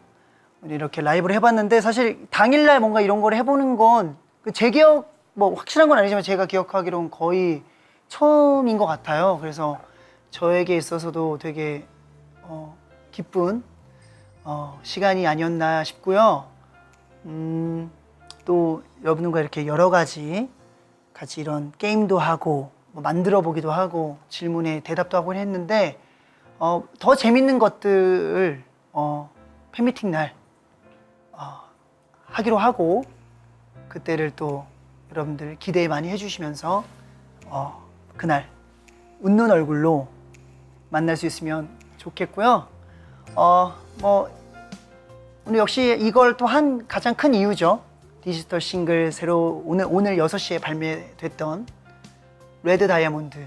S1: 우리 이렇게 라이브를 해봤는데, 사실 당일날 뭔가 이런 걸 해보는 건 제 기억 뭐 확실한 건 아니지만 제가 기억하기로는 거의 처음인 것 같아요. 그래서 저에게 있어서도 되게 기쁜 시간이 아니었나 싶고요. 또 여러분과 이렇게 여러 가지 같이 이런 게임도 하고 뭐 만들어 보기도 하고 질문에 대답도 하고 했는데, 더 재밌는 것들을 팬미팅 날 하기로 하고, 그때를 또 여러분들 기대 많이 해주시면서 그날 웃는 얼굴로 만날 수 있으면 좋겠고요. 뭐 오늘 역시 이걸 또 한 가장 큰 이유죠. 디지털 싱글 새로 오늘 6시에 발매됐던 레드 다이아몬드,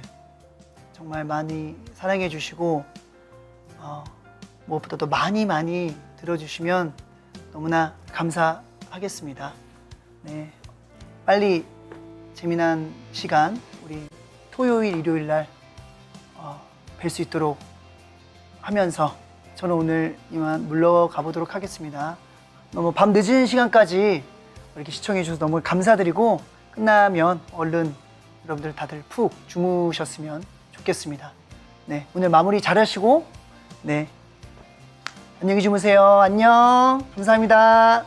S1: 정말 많이 사랑해 주시고 무엇보다도 많이 들어주시면 너무나 감사하겠습니다. 네, 빨리 재미난 시간 우리 토요일, 일요일 날 뵐 수 있도록 하면서 저는 오늘 이만 물러가 보도록 하겠습니다. 너무 밤 늦은 시간까지 이렇게 시청해 주셔서 너무 감사드리고, 끝나면 얼른 여러분들 다들 푹 주무셨으면 좋겠습니다. 네, 오늘 마무리 잘 하시고, 네, 안녕히 주무세요. 안녕. 감사합니다.